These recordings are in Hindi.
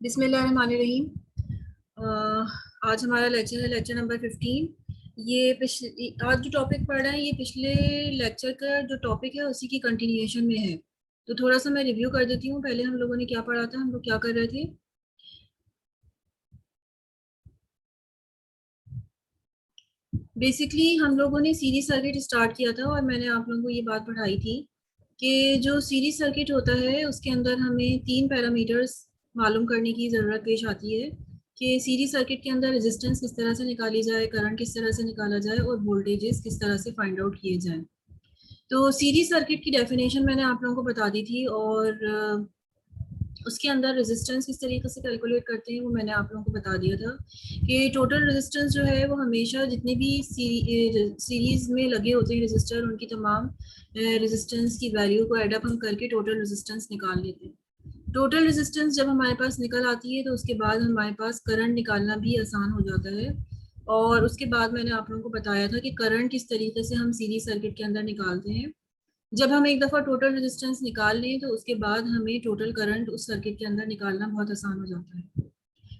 बिस्मिल्लाहिर्रहमानिर्रहीम। आज हमारा लेक्चर है लेक्चर नंबर 15। ये पिछले आज जो टॉपिक पढ़ रहे हैं ये पिछले लेक्चर का जो टॉपिक है उसी की कंटिन्यूएशन में है। तो थोड़ा सा मैं रिव्यू कर देती हूँ। पहले हम लोगों ने क्या पढ़ा था, हम लोग क्या कर रहे थे। बेसिकली हम लोगों ने सीरीज सर्किट स्टार्ट किया था और मैंने आप लोगों को ये बात पढ़ाई थी कि जो सीरीज सर्किट होता है उसके अंदर हमें तीन पैरामीटर्स मालूम करने की ज़रूरत पेश आती है कि सीरीज सर्किट के अंदर रेजिस्टेंस किस तरह से निकाली जाए, करंट किस तरह से निकाला जाए और वोल्टेजेस किस तरह से फाइंड आउट किए जाए। तो सीरीज सर्किट की डेफिनेशन मैंने आप लोगों को बता दी थी और उसके अंदर रेजिस्टेंस किस तरीके से कैलकुलेट करते हैं वो मैंने आप लोगों को बता दिया था कि टोटल रेजिस्टेंस जो है वो हमेशा जितने भी सीरीज में लगे होते हैं रेजिस्टर, उनकी तमाम रेजिस्टेंस की वैल्यू को एडअप हम करके टोटल रेजिस्टेंस निकाल लेते हैं। टोटल रेजिस्टेंस जब हमारे पास निकल आती है तो उसके बाद हमारे पास करंट निकालना भी आसान हो जाता है। और उसके बाद मैंने आप लोगों को बताया था कि करंट किस तरीके से हम सीरीज सर्किट के अंदर निकालते हैं। जब हम एक दफ़ा टोटल रेजिस्टेंस निकाल लें तो उसके बाद हमें टोटल करंट उस सर्किट के अंदर निकालना बहुत आसान हो जाता है।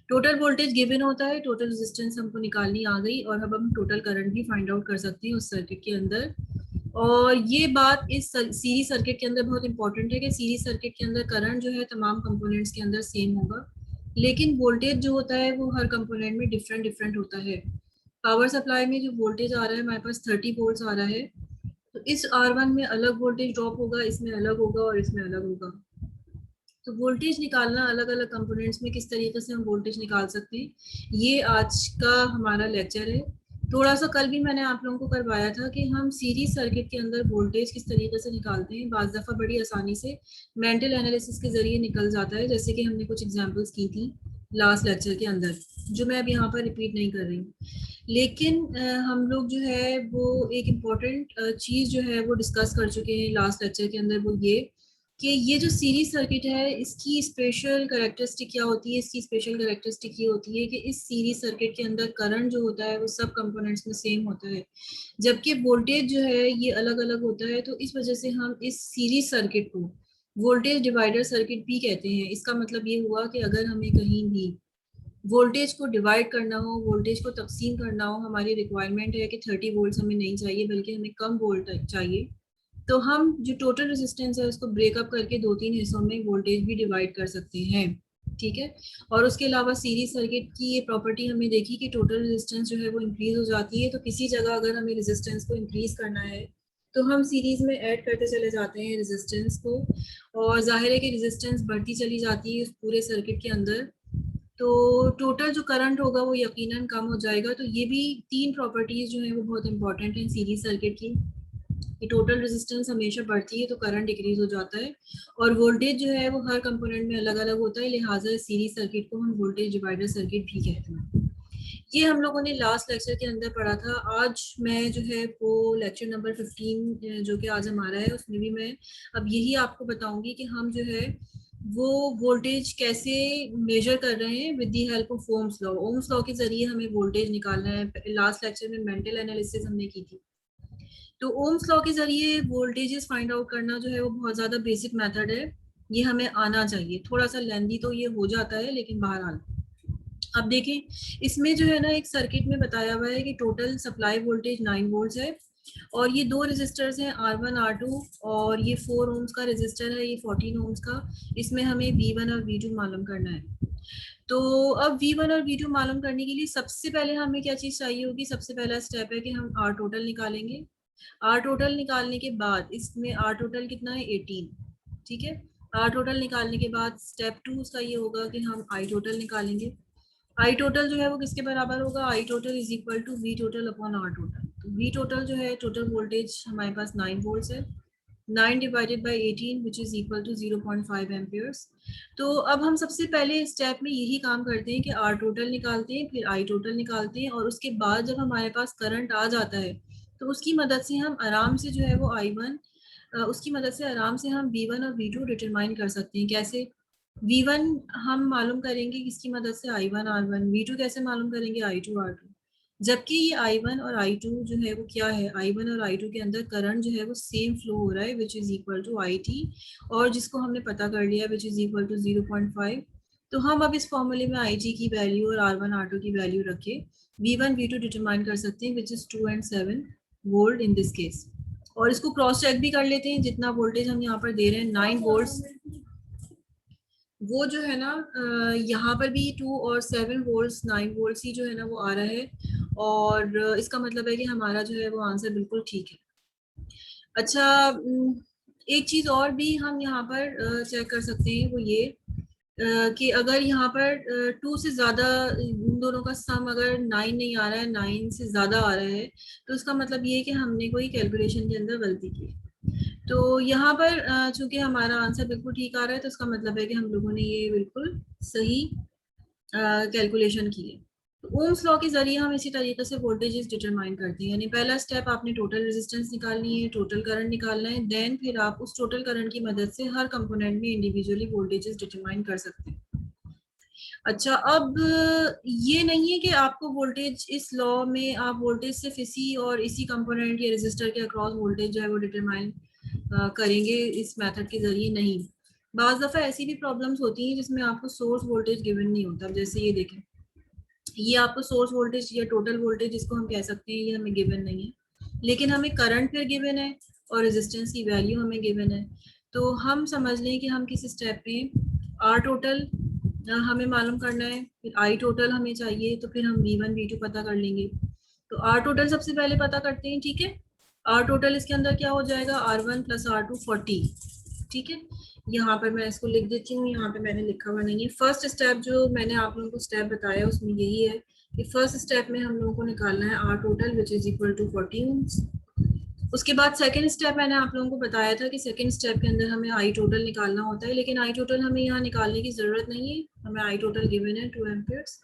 टोटल वोल्टेज गिवन होता है, टोटल रेजिस्टेंस हमको निकालनी आ गई और अब हम टोटल करंट भी फाइंड आउट कर सकते हैं उस सर्किट के अंदर। और ये बात इस सीरीज सर्किट के अंदर बहुत इंपॉर्टेंट है कि सीरीज सर्किट के अंदर करंट जो है तमाम कंपोनेंट्स के अंदर सेम होगा, लेकिन वोल्टेज जो होता है वो हर कंपोनेंट में डिफरेंट डिफरेंट होता है। पावर सप्लाई में जो वोल्टेज आ रहा है हमारे पास 30 वोल्ट्स आ रहा है, तो इस R1 में अलग वोल्टेज ड्रॉप होगा, इसमें अलग होगा और इसमें अलग होगा। तो वोल्टेज निकालना अलग अलग कंपोनेंट्स में किस तरीके से हम वोल्टेज निकाल सकते हैं, ये आज का हमारा लेक्चर है। थोड़ा सा कल भी मैंने आप लोगों को करवाया था कि हम सीरीज सर्किट के अंदर वोल्टेज किस तरीके से निकालते हैं। बाज़ दफ़ा बड़ी आसानी से मेंटल एनालिसिस के जरिए निकल जाता है, जैसे कि हमने कुछ एग्जांपल्स की थी लास्ट लेक्चर के अंदर, जो मैं अब यहाँ पर रिपीट नहीं कर रही हूँ। लेकिन हम लोग जो है वो एक इम्पॉर्टेंट चीज़ जो है वो डिस्कस कर चुके हैं लास्ट लेक्चर के अंदर, वो ये कि ये जो सीरीज सर्किट है इसकी स्पेशल कैरेक्टरिस्टिक क्या होती है। इसकी स्पेशल कैरेक्टरिस्टिक ये होती है कि इस सीरीज सर्किट के अंदर करंट जो होता है वो सब कंपोनेंट्स में सेम होता है, जबकि वोल्टेज जो है ये अलग अलग होता है। तो इस वजह से हम इस सीरीज सर्किट को वोल्टेज डिवाइडर सर्किट भी कहते हैं। इसका मतलब ये हुआ कि अगर हमें कहीं भी वोल्टेज को डिवाइड करना हो, वोल्टेज को तकसीम करना हो, हमारी रिक्वायरमेंट है कि 30 वोल्ट हमें नहीं चाहिए बल्कि हमें कम वोल्ट चाहिए, तो हम जो टोटल रेजिस्टेंस है उसको ब्रेकअप करके दो तीन हिस्सों में वोल्टेज भी डिवाइड कर सकते हैं। ठीक है। और उसके अलावा सीरीज सर्किट की ये प्रॉपर्टी हमने देखी कि टोटल रेजिस्टेंस जो है वो इंक्रीज हो जाती है। तो किसी जगह अगर हमें रेजिस्टेंस को इंक्रीज करना है तो हम सीरीज में ऐड करते चले जाते हैं रेजिस्टेंस को, और जाहिर है कि रेजिस्टेंस बढ़ती चली जाती है उस पूरे सर्किट के अंदर, तो टोटल जो करंट होगा वो यकीनन कम हो जाएगा। तो ये भी तीन प्रॉपर्टीज जो है वो बहुत इंपॉर्टेंट है सीरीज सर्किट की, कि टोटल रेजिस्टेंस हमेशा बढ़ती है तो करंट डिक्रीज हो जाता है, और वोल्टेज जो है वो हर कंपोनेंट में अलग अलग होता है, लिहाजा सीरीज सर्किट को हम वोल्टेज डिवाइडर सर्किट भी कहते हैं। ये हम लोगों ने लास्ट लेक्चर के अंदर पढ़ा था। आज मैं जो है वो लेक्चर नंबर 15 जो कि आज हमारा है उसमें भी मैं अब यही आपको बताऊंगी कि हम जो है वो वोल्टेज कैसे मेजर कर रहे हैं with the help of Ohm's law. Ohm's law के जरिए हमें वोल्टेज निकालना है। लास्ट लेक्चर में मेंटल एनालिसिस हमने की थी, तो ओम्स लॉ के जरिए वोल्टेजेस फाइंड आउट करना जो है वो बहुत ज़्यादा बेसिक मेथड है। ये हमें आना चाहिए। थोड़ा सा लेंदी तो ये हो जाता है, लेकिन बहरहाल अब देखें इसमें जो है ना एक सर्किट में बताया हुआ है कि टोटल सप्लाई वोल्टेज 9 वोल्ट है और ये दो रेजिस्टर्स हैं R1 R2, और ये 4 ओम्स का रेजिस्टर है, ये 14 ओम्स का। इसमें हमें V1 और V2 मालूम करना है। तो अब V1 और V2 मालूम करने के लिए सबसे पहले हमें क्या चीज़ चाहिए होगी। सबसे पहला स्टेप है कि हम R टोटल निकालेंगे। R टोटल निकालने के बाद इसमें R टोटल कितना है 18। ठीक है। R टोटल निकालने के बाद स्टेप 2 उसका ये होगा कि हम I टोटल निकालेंगे। आई टोटल जो है वो किसके बराबर होगा, I total is equal to V total upon R total. तो वी टोटल जो है टोटल वोल्टेज हमारे पास 9 वोल्ट है, 9 divided by 18 which is equal to 0.5 amperes. तो अब हम सबसे पहले स्टेप में यही काम करते हैं कि आर टोटल निकालते हैं, फिर आई टोटल निकालते हैं, और उसके बाद जब हमारे पास करंट आ जाता है तो उसकी मदद से हम आराम से जो है वो I1, उसकी मदद से आराम से हम V1 और V2 डिटरमाइन कर सकते हैं। कैसे? V1 हम मालूम करेंगे किसकी मदद से, I1 R1। V2 कैसे मालूम करेंगे, I2 R2। जबकि ये I1 और I2 जो है वो क्या है, I1 और I2 के अंदर करंट जो है वो सेम फ्लो हो रहा है which is equal to IT, और जिसको हमने पता कर लिया विच इज इक्वल टू 0.5। तो हम अब इस फॉर्मूले में IG की वैल्यू और R1 R2 की वैल्यू रख के V1 V2 डिटरमाइन कर सकते हैं, विच is 2 and 7 volt in this case. और इसको क्रॉस चेक भी कर लेते हैं, जितना वोल्टेज हम यहाँ पर दे रहे हैं 9 वोल्ट्स, वो जो है ना यहाँ पर भी 2 और 7 वोल्ट्स 9 वोल्ट्स ही जो है ना वो आ रहा है, और इसका मतलब है कि हमारा जो है वो आंसर बिल्कुल ठीक है। अच्छा, एक चीज और भी हम यहाँ पर चेक कर सकते हैं, वो ये कि अगर यहाँ पर 2 से ज्यादा, इन दोनों का सम अगर 9 नहीं आ रहा है, 9 से ज्यादा आ रहा है, तो इसका मतलब ये है कि हमने कोई कैलकुलेशन के अंदर गलती की। तो यहाँ पर चूंकि हमारा आंसर बिल्कुल ठीक आ रहा है, तो इसका मतलब है कि हम लोगों ने ये बिल्कुल सही कैलकुलेशन की है। तो ओम्स लॉ के जरिए हम इसी तरीके से वोल्टेजेस डिटरमाइन करते हैं, यानी पहला स्टेप आपने टोटल रेजिस्टेंस निकालनी है, टोटल करंट निकालना है, देन फिर आप उस टोटल करंट की मदद से हर कंपोनेंट में इंडिविजुअली वोल्टेजेस डिटरमाइन कर सकते हैं। अच्छा, अब ये नहीं है कि आपको वोल्टेज, इस लॉ में आप वोल्टेज सिर्फ इसी और इसी कंपोनेंट या रेजिस्टर के अक्रॉस वोल्टेज जो है वो डिटरमाइन करेंगे इस मेथड के जरिए, नहीं। बाज़ दफ़ा ऐसी भी प्रॉब्लम्स होती हैं जिसमें आपको सोर्स वोल्टेज गिवन नहीं होता। जैसे ये देखें, ये आपको सोर्स वोल्टेज या टोटल वोल्टेज जिसको हम कह सकते हैं, ये हमें गिवन नहीं है, लेकिन हमें करंट फिर गिवन है और रेजिस्टेंस की वैल्यू हमें गिवन है। तो हम समझ लें कि हम किस स्टेप पे आर टोटल हमें मालूम करना है, फिर आई टोटल हमें चाहिए, तो फिर हम V1 V2 पता कर लेंगे। तो आर टोटल सबसे पहले पता करते हैं, ठीक है। आर टोटल इसके अंदर क्या हो जाएगा, R1 + R2 40, ठीक है। यहाँ पर मैं इसको लिख देती हूँ, यहाँ पे मैंने लिखा हुआ नहीं है। फर्स्ट स्टेप जो मैंने आप लोगों को स्टेप बताया उसमें यही है कि फर्स्ट स्टेप में हम लोगों को निकालना है R total which is equal to 40 ohms. उसके बाद सेकंड स्टेप मैंने आप लोगों को बताया था कि सेकंड स्टेप के अंदर हमें आई टोटल निकालना होता है, लेकिन आई टोटल हमें यहाँ निकालने की जरूरत नहीं है, हमें आई टोटल गिवन है 2 एम्पियर्स।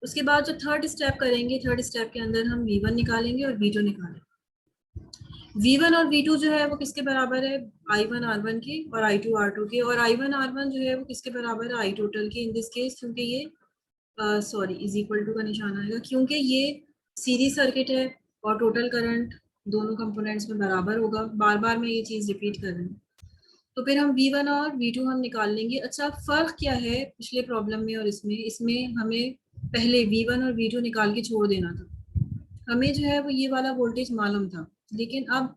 उसके बाद जो थर्ड स्टेप करेंगे, थर्ड स्टेप के अंदर हम V1 निकालेंगे और V2 निकालेंगे। V1 और V2 जो है वो किसके बराबर है, I1 R1 के और I2 R2 के, और I1 R1 जो है वो किसके बराबर है, आई टोटल के इन दिस केस, क्योंकि ये सॉरी इज इक्वल टू का निशान आएगा, क्योंकि ये सीरीज सर्किट है और टोटल करंट दोनों कंपोनेंट्स में बराबर होगा। बार बार मैं ये चीज रिपीट कर रही हूँ। तो फिर हम V1 और V2 हम निकाल लेंगे। अच्छा, फर्क क्या है पिछले प्रॉब्लम में और इसमें, इसमें हमें पहले V1 और V2 निकाल के छोड़ देना था, हमें जो है वो ये वाला वोल्टेज मालूम था, लेकिन अब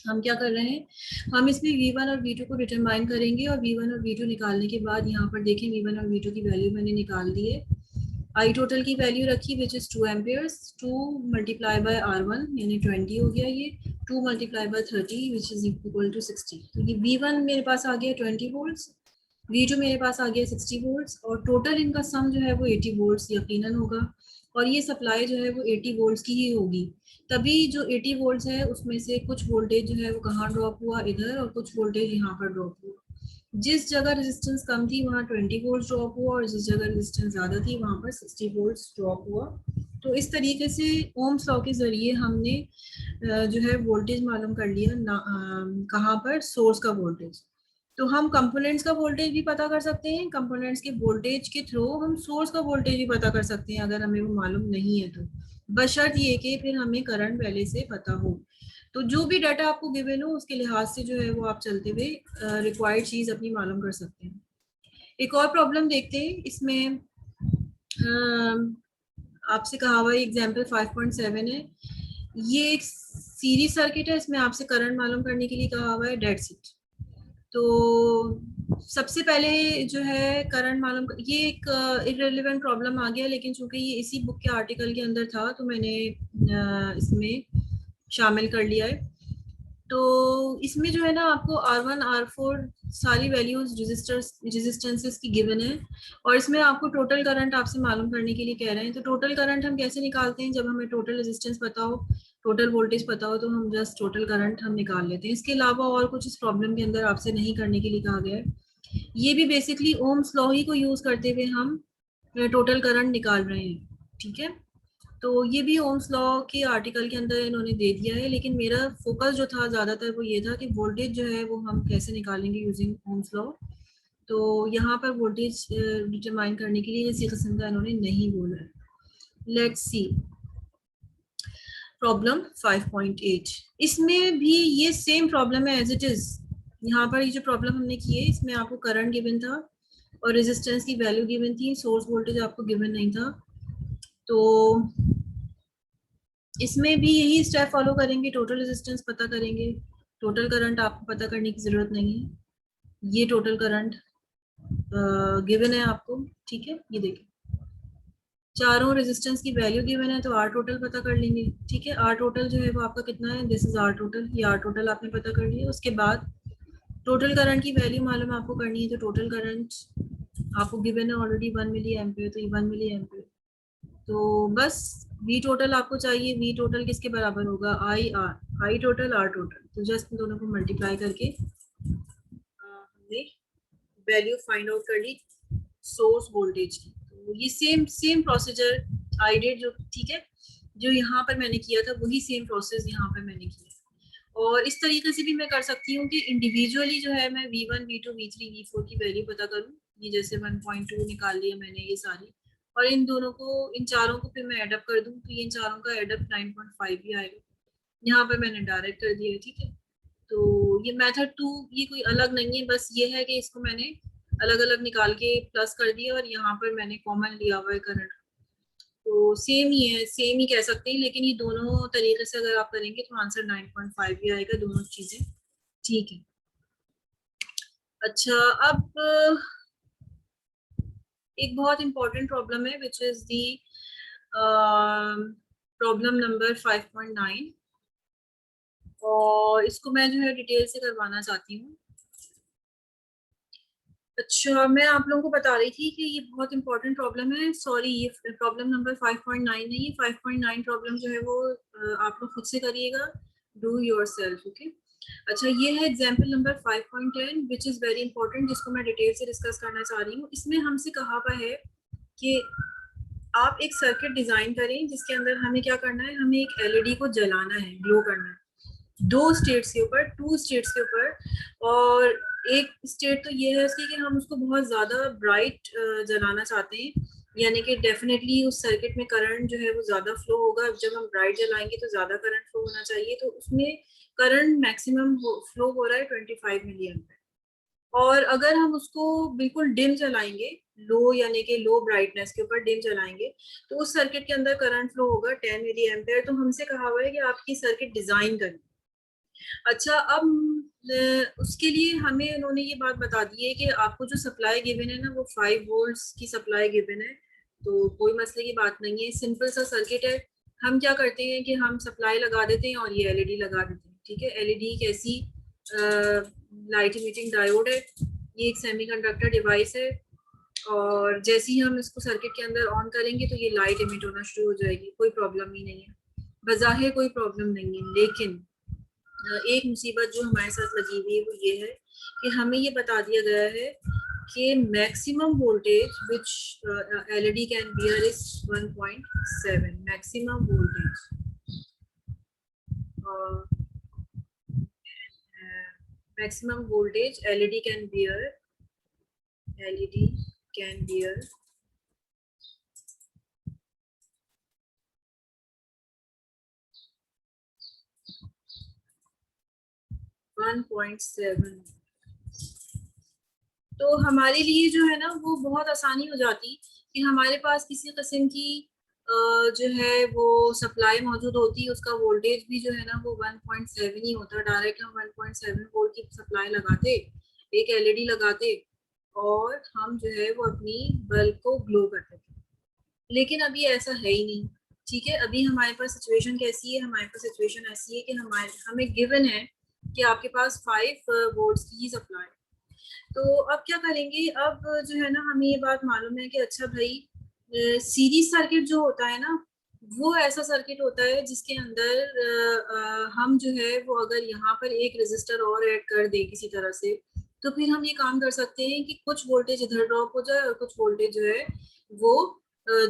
हम क्या कर रहे हैं, हम इसमें V1 और V2 को डिटरमाइन करेंगे, और V1 और V2 निकालने के बाद यहाँ पर देखें V1 और V2 की वैल्यू मैंने निकाल दी है। आई टोटल की वैल्यू रखी which is 2 amperes, 2 multiply by R1 यानी 20 हो गया, ये 2 multiply by 30 which is equal to 60। तो ये V1 मेरे पास आ गया 20 वोल्ट्स, V2 मेरे पास आ गया 60 वोल्ट्स, और टोटल इनका सम जो है वो 80 वोल्ट्स यकीनन होगा, और ये सप्लाई जो है वो 80 वोल्ट्स की ही होगी। तभी जो 80 वोल्ट्स है उसमें से कुछ वोल्टेज जो है वो कहाँ ड्रॉप हुआ, इधर, और कुछ वोल्टेज यहाँ पर ड्रॉप हुआ। जिस जगह रेजिस्टेंस कम थी वहाँ 20 वोल्ट ड्रॉप हुआ, और जिस जगह रेजिस्टेंस ज़्यादा थी वहाँ पर 60 वोल्ट ड्रॉप हुआ। तो इस तरीके से ओम्स लॉ के जरिए हमने जो है वोल्टेज मालूम कर लिया कहाँ पर, सोर्स का वोल्टेज। तो हम कंपोनेंट्स का वोल्टेज भी पता कर सकते हैं, कंपोनेंट्स के वोल्टेज के थ्रू हम सोर्स का वोल्टेज भी पता कर सकते हैं अगर हमें वो मालूम नहीं है तो, बशर्त ये कि फिर हमें करंट पहले से पता हो। तो जो भी डाटा आपको गिवन हो उसके लिहाज से जो है वो आप चलते हुए रिक्वायर्ड चीज अपनी मालूम कर सकते हैं। एक और प्रॉब्लम देखते हैं इसमें, आपसे कहा हुआ एग्जाम्पल 5.7 है, ये एक सीरीज सर्किट है, इसमें आपसे करंट मालूम करने के लिए कहा हुआ है डेड सीट। तो सबसे पहले जो है करंट मालूम ये एक इररिलेवेंट प्रॉब्लम आ गया, लेकिन चूंकि ये इसी बुक के आर्टिकल के अंदर था तो मैंने इसमें शामिल कर लिया है। तो इसमें जो है ना आपको R1 R4 सारी वैल्यूज रेजिस्टेंसेस की गिवन है, और इसमें आपको टोटल करंट आपसे मालूम करने के लिए कह रहे हैं। तो टोटल करंट हम कैसे निकालते हैं, जब हमें टोटल रेजिस्टेंस पता हो, टोटल वोल्टेज पता हो, तो हम जस्ट टोटल करंट हम निकाल लेते हैं। इसके अलावा और कुछ इस प्रॉब्लम के अंदर आपसे नहीं करने के लिए कहा गया है। ये भी बेसिकली ओम्स लॉ ही को यूज करते हुए हम टोटल करंट निकाल रहे हैं, ठीक है। तो ये भी ओम्स लॉ के आर्टिकल के अंदर इन्होंने दे दिया है, लेकिन मेरा फोकस जो था ज़्यादातर वो ये था कि वोल्टेज जो है वो हम कैसे निकालेंगे यूजिंग ओम्स लॉ। तो यहाँ पर वोल्टेज डिटरमाइन करने के लिए इसी किस्म का इन्होंने नहीं बोला है। Let's see problem 5.8। इसमें भी ये सेम प्रॉब्लम है एज इट इज। यहाँ पर ये जो प्रॉब्लम हमने की है इसमें आपको करंट गिवन था और रेजिस्टेंस की वैल्यू गिवन थी, सोर्स वोल्टेज आपको गिवन नहीं था। तो इसमें भी यही स्टेप फॉलो करेंगे, टोटल रेजिस्टेंस पता करेंगे, टोटल करंट आपको पता करने की जरूरत नहीं है, ये टोटल करंट गिवन है आपको, ठीक है। ये देखिए चारों रेजिस्टेंस की वैल्यू गिवन है, तो आर टोटल पता कर लेंगे, ठीक है। आर टोटल जो है वो आपका कितना है, दिस इज आर टोटल, ये आर टोटल आपने पता कर लिया। उसके बाद टोटल करंट की वैल्यू मालूम आपको करनी है, तो टोटल करंट आपको गिवन है ऑलरेडी 1 मिली एम्पियर, तो ये 1 मिली एम्पियर। तो बस वी टोटल आपको चाहिए, वी टोटल किसके बराबर होगा, I R, I total R total. तो जस्ट इन दोनों को मल्टीप्लाई करके हमने वैल्यू फाइंड आउट कर ली सोर्स वोल्टेज की। तो ये same same procedure I did, जो ठीक है, जो यहाँ पर मैंने किया था वही सेम प्रोसेस यहाँ पर मैंने किया। और इस तरीके से भी मैं कर सकती हूँ कि इंडिविजुअली जो है मैं V1, V2, V3, V4 की वैल्यू पता करूँ। ये जैसे 1.2 निकाल लिया मैंने ये सारी, और इन दोनों को, इन चारों को फिर मैं एडअप कर दूँ, तो ये इन चारों का एडअप 9.5 भी आएगा। यहाँ पर मैंने डायरेक्ट कर दिया है, ठीक है। तो ये मेथड 2 ये कोई अलग नहीं है, बस ये है कि इसको मैंने अलग अलग निकाल के प्लस कर दिया और यहाँ पर मैंने कॉमन लिया हुआ है करंट। तो सेम ही है, सेम ही कह सकते हैं, लेकिन ये दोनों तरीके से अगर आप करेंगे तो आंसर 9.5 भी आएगा, दोनों चीजें ठीक है। अच्छा, अब एक बहुत इंपॉर्टेंट प्रॉब्लम है which is the problem number 5.9, और इसको मैं जो है डिटेल से करवाना चाहती हूँ। अच्छा, मैं आप लोगों को बता रही थी कि ये बहुत इंपॉर्टेंट प्रॉब्लम है। सॉरी, ये प्रॉब्लम नंबर 5.9 नहीं है, 5.9 प्रॉब्लम जो है वो आप लोग खुद से करिएगा, डू योरसेल्फ, ओके। अच्छा, ये है example number 5.10 which is very important, जिसको मैं डिटेल से डिस्कस करना चाह रही हूँ। इसमें हमसे कहा हुआ है कि आप एक सर्किट डिजाइन करें जिसके अंदर हमें क्या करना है, हमें एक एलईडी को जलाना है, ग्लो करना है, 2 स्टेट्स के ऊपर, 2 स्टेट्स के ऊपर। और एक स्टेट तो ये है उसकी कि हम उसको बहुत ज्यादा ब्राइट जलाना चाहते हैं, यानी कि डेफिनेटली उस सर्किट में करंट जो है वो ज्यादा फ्लो होगा। जब हम ब्राइट जलाएंगे तो ज्यादा करंट फ्लो होना चाहिए, तो उसमें करंट मैक्सिमम फ्लो हो रहा है 25 मिली एम्पियर। और अगर हम उसको बिल्कुल डिम चलाएंगे, लो यानी कि लो ब्राइटनेस के ऊपर डिम चलाएंगे, तो उस सर्किट के अंदर करंट फ्लो होगा 10 मिली एम्पियर। तो हमसे कहा हुआ है कि आपकी सर्किट डिजाइन करनी। अच्छा, अब उसके लिए हमें उन्होंने ये बात बता दी है कि आपको जो सप्लाई गिवन है ना वो 5 वोल्ट्स की सप्लाई गिवन है। तो कोई मसले की बात नहीं है, सिंपल सा सर्किट है। हम क्या करते हैं कि हम सप्लाई लगा देते हैं और ये एलईडी लगा देते हैं, ठीक है। एलईडी एक ऐसी लाइट इमिटिंग डायोड है, ये एक सेमीकंडक्टर डिवाइस है, और जैसे ही हम इसको सर्किट के अंदर ऑन करेंगे तो ये लाइट इमिट होना शुरू हो जाएगी, कोई प्रॉब्लम ही नहीं है, बज़ाहिर कोई प्रॉब्लम नहीं है। लेकिन एक मुसीबत जो हमारे साथ लगी हुई है वो ये है कि हमें ये बता दिया गया है कि maximum voltage which LED can bear is 1.7 maximum voltage, maximum voltage LED can bear 1.7। तो हमारे लिए जो है ना वो बहुत आसानी हो जाती कि हमारे पास किसी किस्म की जो है वो सप्लाई मौजूद होती, उसका वोल्टेज भी जो है ना वो 1.7 ही होता। डायरेक्ट हम 1.7 वोल्ट की सप्लाई लगाते, एक एलईडी लगाते, और हम जो है वो अपनी बल्ब को ग्लो करते थे। लेकिन अभी ऐसा है ही नहीं, ठीक है। अभी हमारे पास सिचुएशन कैसी है, हमारे पास सिचुएशन ऐसी है कि हमें गिवन है कि आपके पास 5 वोल्ट्स की सप्लाई। तो अब क्या करेंगे, अब जो है ना हमें ये बात मालूम है कि अच्छा भाई, सीरीज सर्किट जो होता है ना वो ऐसा सर्किट होता है जिसके अंदर हम जो है वो अगर यहाँ पर एक रेजिस्टर और ऐड कर दें किसी तरह से, तो फिर हम ये काम कर सकते हैं कि कुछ वोल्टेज इधर ड्रॉप हो जाए और कुछ वोल्टेज जो है वो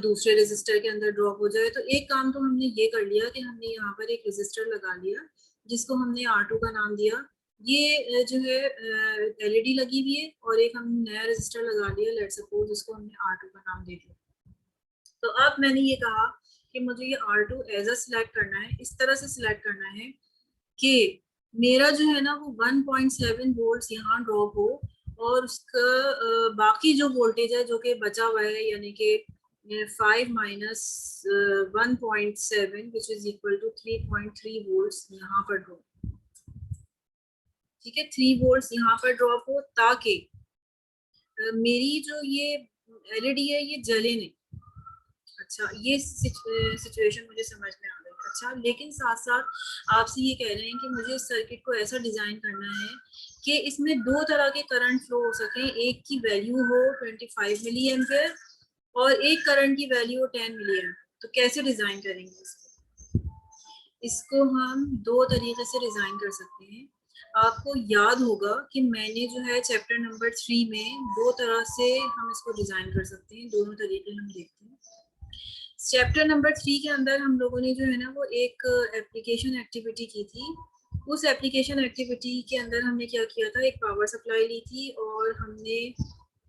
दूसरे रेजिस्टर के अंदर ड्रॉप हो जाए। तो एक काम तो हमने ये कर लिया कि हमने यहाँ पर एक रेजिस्टर लगा लिया जिसको हमने R2 का नाम दिया। ये जो है एलईडी लगी हुई है, और एक हम नया रजिस्टर लगा लिया, लेट्स सपोज इसको हमने R2 का नाम दे दिया। तो अब मैंने ये कहा कि मुझे ये R2 एज अ सिलेक्ट करना है, इस तरह से सिलेक्ट करना है कि मेरा जो है ना वो 1.7 वोल्ट्स यहाँ ड्रॉप हो और उसका बाकी जो वोल्टेज है जो कि बचा हुआ है, यानी कि 5 minus 1.7 which is equal to 3.3 volts यहाँ पर ड्रॉप, ठीक है, 3 वोल्ट्स यहाँ पर ड्रॉप हो ताकि मेरी जो ये एलईडी है ये जले नहीं। अच्छा, ये सिचुएशन मुझे समझ में आ गई। अच्छा, लेकिन साथ साथ आपसे ये कह रहे हैं कि मुझे इस सर्किट को ऐसा डिजाइन करना है कि इसमें दो तरह के करंट फ्लो हो सके, एक की वैल्यू हो 25 मिली एम्पेयर और एक करंट की वैल्यू हो 10 मिली एम्पेयर। तो कैसे डिजाइन करेंगे इसको हम दो तरीके से डिजाइन कर सकते हैं। आपको याद होगा कि मैंने जो है चैप्टर नंबर 3 में दो तरह से हम इसको डिजाइन कर सकते हैं, दोनों तरीके हम देखते हैं। चैप्टर नंबर 3 के अंदर हम लोगों ने जो है ना वो एक एप्लीकेशन एक्टिविटी की थी। उस एप्लीकेशन एक्टिविटी के अंदर हमने क्या किया था, एक पावर सप्लाई ली थी और हमने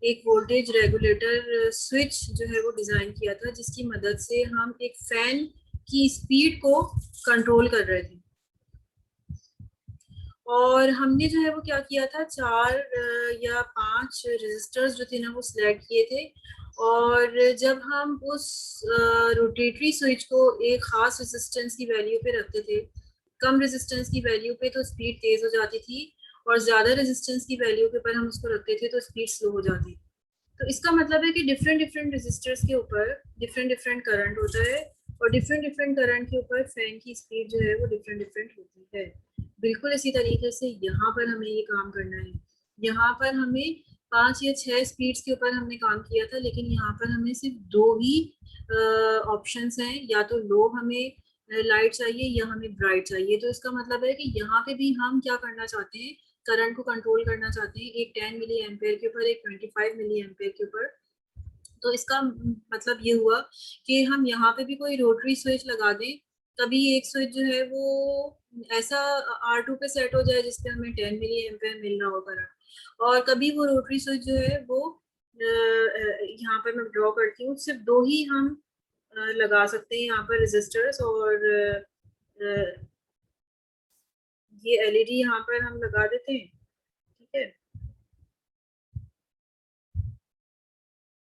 एक वोल्टेज रेगुलेटर स्विच जो है वो डिजाइन किया था, जिसकी मदद से हम एक फैन की स्पीड को कंट्रोल कर रहे थे। और हमने जो है वो क्या किया था, 4 या 5 रेजिस्टर्स जो थे ना वो सिलेक्ट किए थे। और जब हम उस रोटेटरी स्विच को एक खास रेजिस्टेंस की वैल्यू पे रखते थे, कम रेजिस्टेंस की वैल्यू पे तो स्पीड तेज हो जाती थी और ज्यादा रेजिस्टेंस की वैल्यू के ऊपर हम उसको रखते थे तो स्पीड स्लो हो जाती। तो इसका मतलब है कि डिफरेंट डिफरेंट रेजिस्टर्स के ऊपर डिफरेंट डिफरेंट करंट होता है और डिफरेंट डिफरेंट करंट के ऊपर फैन की स्पीड जो है वो डिफरेंट डिफरेंट होती है। बिल्कुल इसी तरीके से यहाँ पर हमें ये काम करना है। यहाँ पर हमें 5 या 6 स्पीड्स के ऊपर हमने काम किया था, लेकिन यहाँ पर हमें सिर्फ दो ही ऑप्शंस हैं, या तो लो हमें लाइट चाहिए या हमें ब्राइट चाहिए। तो इसका मतलब है कि यहाँ पे भी हम क्या करना चाहते हैं, करंट को कंट्रोल करना चाहते हैं, एक 10 मिली एम्पेयर के ऊपर, एक 25 मिली एम्पेयर के ऊपर। तो इसका मतलब ये हुआ कि हम यहाँ पे भी कोई रोटरी स्विच लगा दें, कभी एक स्विच जो है वो ऐसा R2 पे सेट हो जाए जिसपे हमें 10 मिली एम्पेयर मिल रहा हो करंट, और कभी वो रोटरी स्विच जो है वो यहाँ पर मैं ड्रॉ करती हूँ, सिर्फ दो ही हम लगा सकते हैं यहाँ पर रेजिस्टर्स। और ये एलईडी यहाँ पर हम लगा देते हैं, ठीक है।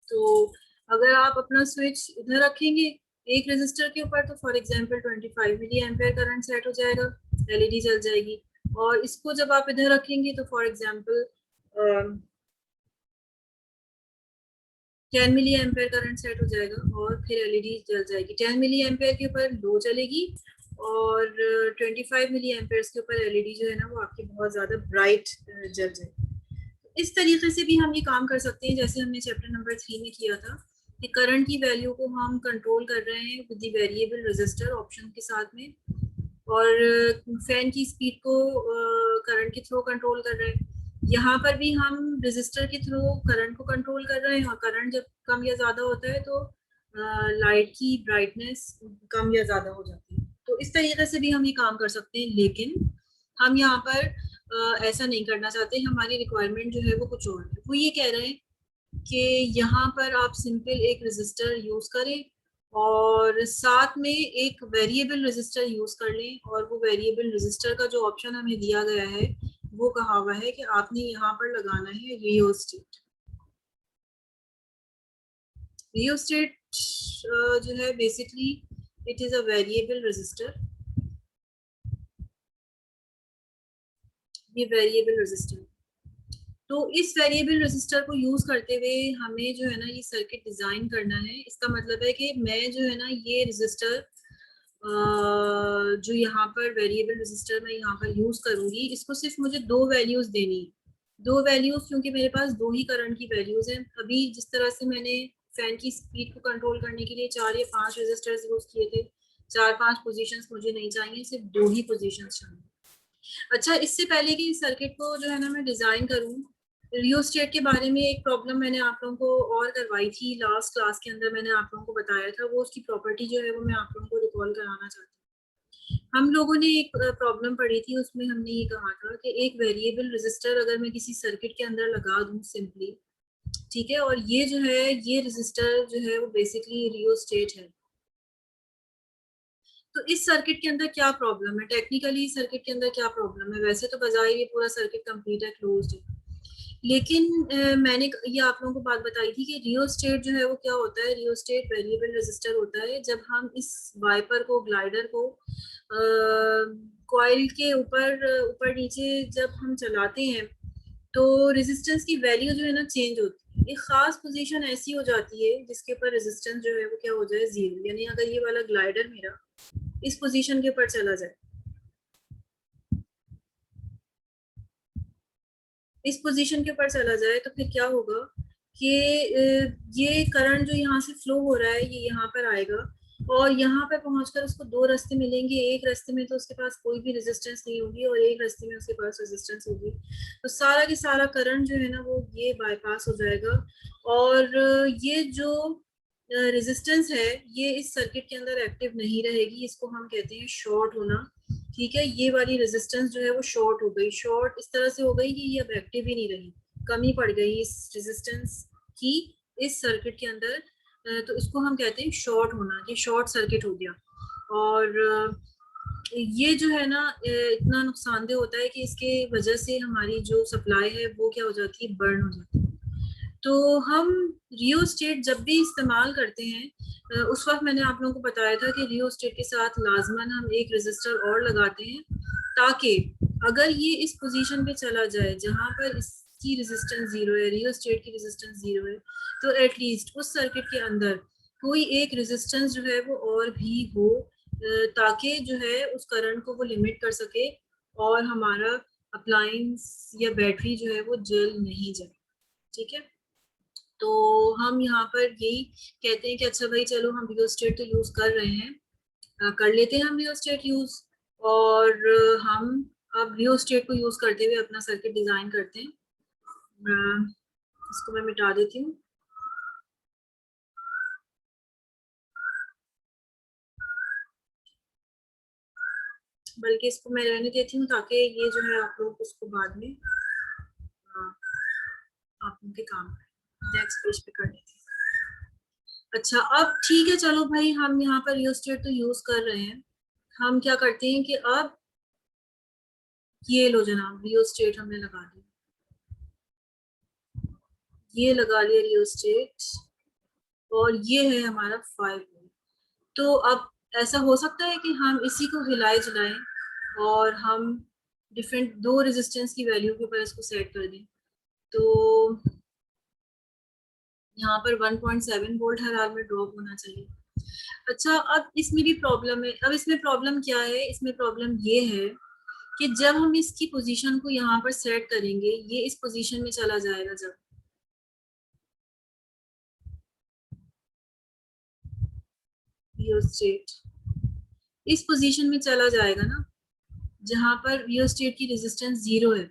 तो अगर आप अपना स्विच इधर रखेंगे एक रेजिस्टर के ऊपर, तो for example 25 milli ampere current set हो जाएगा, एलईडी जल जाएगी। और इसको जब आप इधर रखेंगे तो for example 10 milli ampere current set हो जाएगा और फिर एलईडी जल जाएगी। 10 मिली एम्पेयर के ऊपर लो चलेगी और 25 मिली एम्पेयर के ऊपर एलईडी जो है ना वो आपकी बहुत ज्यादा ब्राइट जल जाएगी। इस तरीके से भी हम ये काम कर सकते हैं जैसे हमने चैप्टर नंबर 3 में किया था, कि करंट की वैल्यू को हम कंट्रोल कर रहे हैं with the variable resistor option के साथ में, और फैन की स्पीड को करंट के थ्रू कंट्रोल कर रहे हैं। यहाँ पर भी हम रेजिस्टर के थ्रू करंट को कंट्रोल कर रहे हैं, और करंट जब कम या ज्यादा होता है तो लाइट की ब्राइटनेस कम या ज्यादा हो जाती है। तो इस तरीके से भी हम ये काम कर सकते हैं, लेकिन हम यहाँ पर ऐसा नहीं करना चाहते। हमारी रिक्वायरमेंट जो है वो कुछ और है। वो ये कह रहे हैं कि यहाँ पर आप सिंपल एक रेजिस्टर यूज करें और साथ में एक वेरिएबल रेजिस्टर यूज कर लें, और वो वेरिएबल रेजिस्टर का जो ऑप्शन हमें दिया गया है वो कहा हुआ है कि आपने यहाँ पर लगाना है रियोस्टेट। रियोस्टेट जो है basically it is a variable resistor. ये वेरिएबल रेजिस्टर, तो इस वेरिएबल रेजिस्टर को यूज करते हुए हमें जो है ना ये सर्किट डिजाइन करना है। इसका मतलब है कि मैं जो है ना ये रेजिस्टर जो यहाँ पर वेरिएबल रेजिस्टर मैं यहाँ पर यूज करूंगी, इसको सिर्फ मुझे दो वैल्यूज देनी है। दो वैल्यूज क्योंकि मेरे पास दो ही करंट की वैल्यूज हैं। अभी जिस तरह से मैंने फैन की स्पीड को कंट्रोल करने के लिए 4 या 5 रेजिस्टर्स यूज किए थे, 4-5 पोजीशंस मुझे नहीं चाहिए, सिर्फ दो ही पोजीशंस चाहिए। अच्छा, इससे पहले कि इस सर्किट को जो है ना मैं डिजाइन करूं, रियोस्टेट के बारे में एक प्रॉब्लम मैंने आप लोगों को और करवाई थी लास्ट क्लास के अंदर, मैंने आप लोगों को बताया था। वो उसकी प्रॉपर्टी जो है वो मैं आप लोगों को रिकॉल कराना चाहती हूँ। हम लोगों ने एक प्रॉब्लम पढ़ी थी, उसमें हमने ये कहा था कि एक वेरिएबल रेजिस्टर अगर मैं किसी सर्किट के अंदर लगा दूं सिंपली, ठीक है, और ये जो है ये रेजिस्टर जो है वो बेसिकली रियोस्टेट है। तो इस सर्किट के अंदर क्या प्रॉब्लम है, टेक्निकली सर्किट के अंदर क्या प्रॉब्लम है? वैसे तो बजाय ये पूरा सर्किट कंप्लीट है, क्लोज्ड है। लेकिन मैंने ये आप लोगों को बात बताई थी कि रियोस्टेट जो है वो क्या होता है। रियोस्टेट वेरिएबल रेजिस्टर होता है। जब हम इस वाइपर को, ग्लाइडर को कॉइल के ऊपर ऊपर नीचे जब हम चलाते हैं तो रेजिस्टेंस की वैल्यू जो है ना चेंज होती है। एक खास पोजीशन ऐसी हो जाती है जिसके ऊपर रेजिस्टेंस जो है वो क्या हो जाए, जीरो। यानी अगर ये वाला ग्लाइडर मेरा इस पोजीशन के ऊपर चला जाए, इस पोजीशन के ऊपर चला जाए, तो फिर क्या होगा कि ये करंट जो यहाँ से फ्लो हो रहा है ये यहाँ पर आएगा और यहाँ पे पहुंचकर उसको दो रास्ते मिलेंगे। एक रास्ते में तो उसके पास कोई भी रेजिस्टेंस नहीं होगी और एक रास्ते में उसके पास रेजिस्टेंस होगी। तो सारा के सारा करंट जो है ना वो ये बाईपास हो जाएगा और ये जो रेजिस्टेंस है ये इस सर्किट के अंदर एक्टिव नहीं रहेगी। इसको हम कहते हैं शॉर्ट होना। ठीक है, ये वाली रेजिस्टेंस जो है वो शॉर्ट हो गई। शॉर्ट इस तरह से हो गई कि ये अब एक्टिव ही नहीं रही, कमी पड़ गई इस रेजिस्टेंस की इस सर्किट के अंदर। तो इसको हम कहते हैं शॉर्ट होना, कि शॉर्ट सर्किट हो गया। और ये जो है ना इतना नुकसानदेह होता है कि इसके वजह से हमारी जो सप्लाई है वो क्या हो जाती है, बर्न हो जाती है। तो हम रियोस्टेट जब भी इस्तेमाल करते हैं उस वक्त मैंने आप लोगों को बताया था कि रियोस्टेट के साथ लाजमन हम एक रेजिस्टर और लगाते हैं ताकि अगर ये इस पोजीशन पे चला जाए जहां पर इसकी रेजिस्टेंस जीरो है, रियोस्टेट की रेजिस्टेंस जीरो है, तो एटलीस्ट उस सर्किट के अंदर कोई एक रेजिस्टेंस जो है वो और भी हो ताकि जो है उस करंट को वो लिमिट कर सके और हमारा अप्लायंस या बैटरी जो है वो जल नहीं जाए। ठीक है, तो हम यहाँ पर यही कहते हैं कि अच्छा भाई चलो हम रियोस्टेट तो यूज कर रहे हैं, कर लेते हैं हम रियोस्टेट यूज। और हम अब रियोस्टेट को यूज करते हुए अपना सर्किट डिजाइन करते हैं। इसको मैं मिटा देती हूँ। बल्कि इसको मैं रहने देती हूँ ताकि ये जो है आप लोग उसको बाद में आप उनके काम नेक्स्ट पेज पे कर लेते हैं। अच्छा, अब ठीक है, चलो भाई हम यहाँ पर रियोस्टेट तो यूज कर रहे हैं। हम क्या करते हैं कि अब ये लो जनाब, रियोस्टेट हमने लगा दिया, ये लगा लिया रियोस्टेट और ये है हमारा 5 वोल्ट। तो अब ऐसा हो सकता है कि हम इसी को हिलाए जलाएं और हम डिफरेंट दो रेजिस्टेंस की वैल्यू के ऊपर इसको सेट कर दें। तो यहाँ पर 1.7 वोल्ट हर हाल में ड्रॉप होना चाहिए। अच्छा, अब इसमें भी प्रॉब्लम है। अब इसमें प्रॉब्लम क्या है, इसमें प्रॉब्लम ये है कि जब हम इसकी पोजीशन को यहाँ पर सेट करेंगे, ये इस पोजीशन में चला जाएगा, जब रियोस्टेट इस पोजीशन में चला जाएगा ना जहां पर रियोस्टेट की रेजिस्टेंस जीरो है,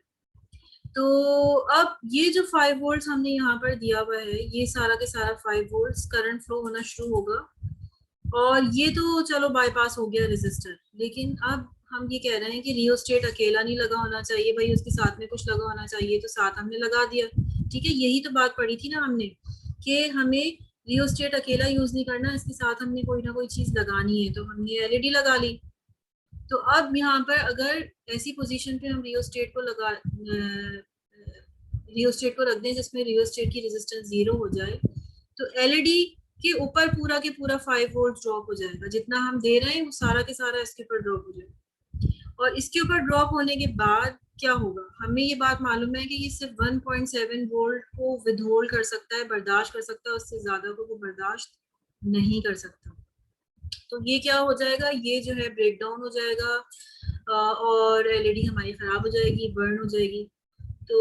तो अब ये जो 5 वोल्ट हमने यहाँ पर दिया हुआ है ये सारा के सारा 5 वोल्ट करंट फ्लो होना शुरू होगा और ये तो चलो बाईपास हो गया रेजिस्टर। लेकिन अब हम ये कह रहे हैं कि रियोस्टेट अकेला नहीं लगा होना चाहिए भाई, उसके साथ में कुछ लगा होना चाहिए, तो साथ हमने लगा दिया। ठीक है, यही तो बात पड़ी थी ना हमने कि हमें रियोस्टेट अकेला यूज नहीं करना, इसके साथ हमने कोई ना कोई चीज लगानी है, तो हमने एलईडी लगा ली। तो अब यहाँ पर अगर ऐसी पोजीशन पे हम रियोस्टेट को लगा रियोस्टेट को रख दें जिसमें रियोस्टेट की रेजिस्टेंस जीरो हो जाए, तो एलईडी के ऊपर पूरा के पूरा 5 वोल्ट ड्रॉप हो जाएगा। जितना हम दे रहे हैं वो सारा के सारा इसके ऊपर ड्रॉप हो जाएगा। और इसके ऊपर ड्रॉप होने के बाद क्या होगा, हमें ये बात मालूम है कि ये सिर्फ 1.7 वोल्ट को विदहोल्ड कर सकता है, बर्दाश्त कर सकता है, उससे ज्यादा को वो बर्दाश्त नहीं कर सकता। तो ये क्या हो जाएगा, ये जो है ब्रेक डाउन हो जाएगा और एलईडी हमारी खराब हो जाएगी, बर्न हो जाएगी। तो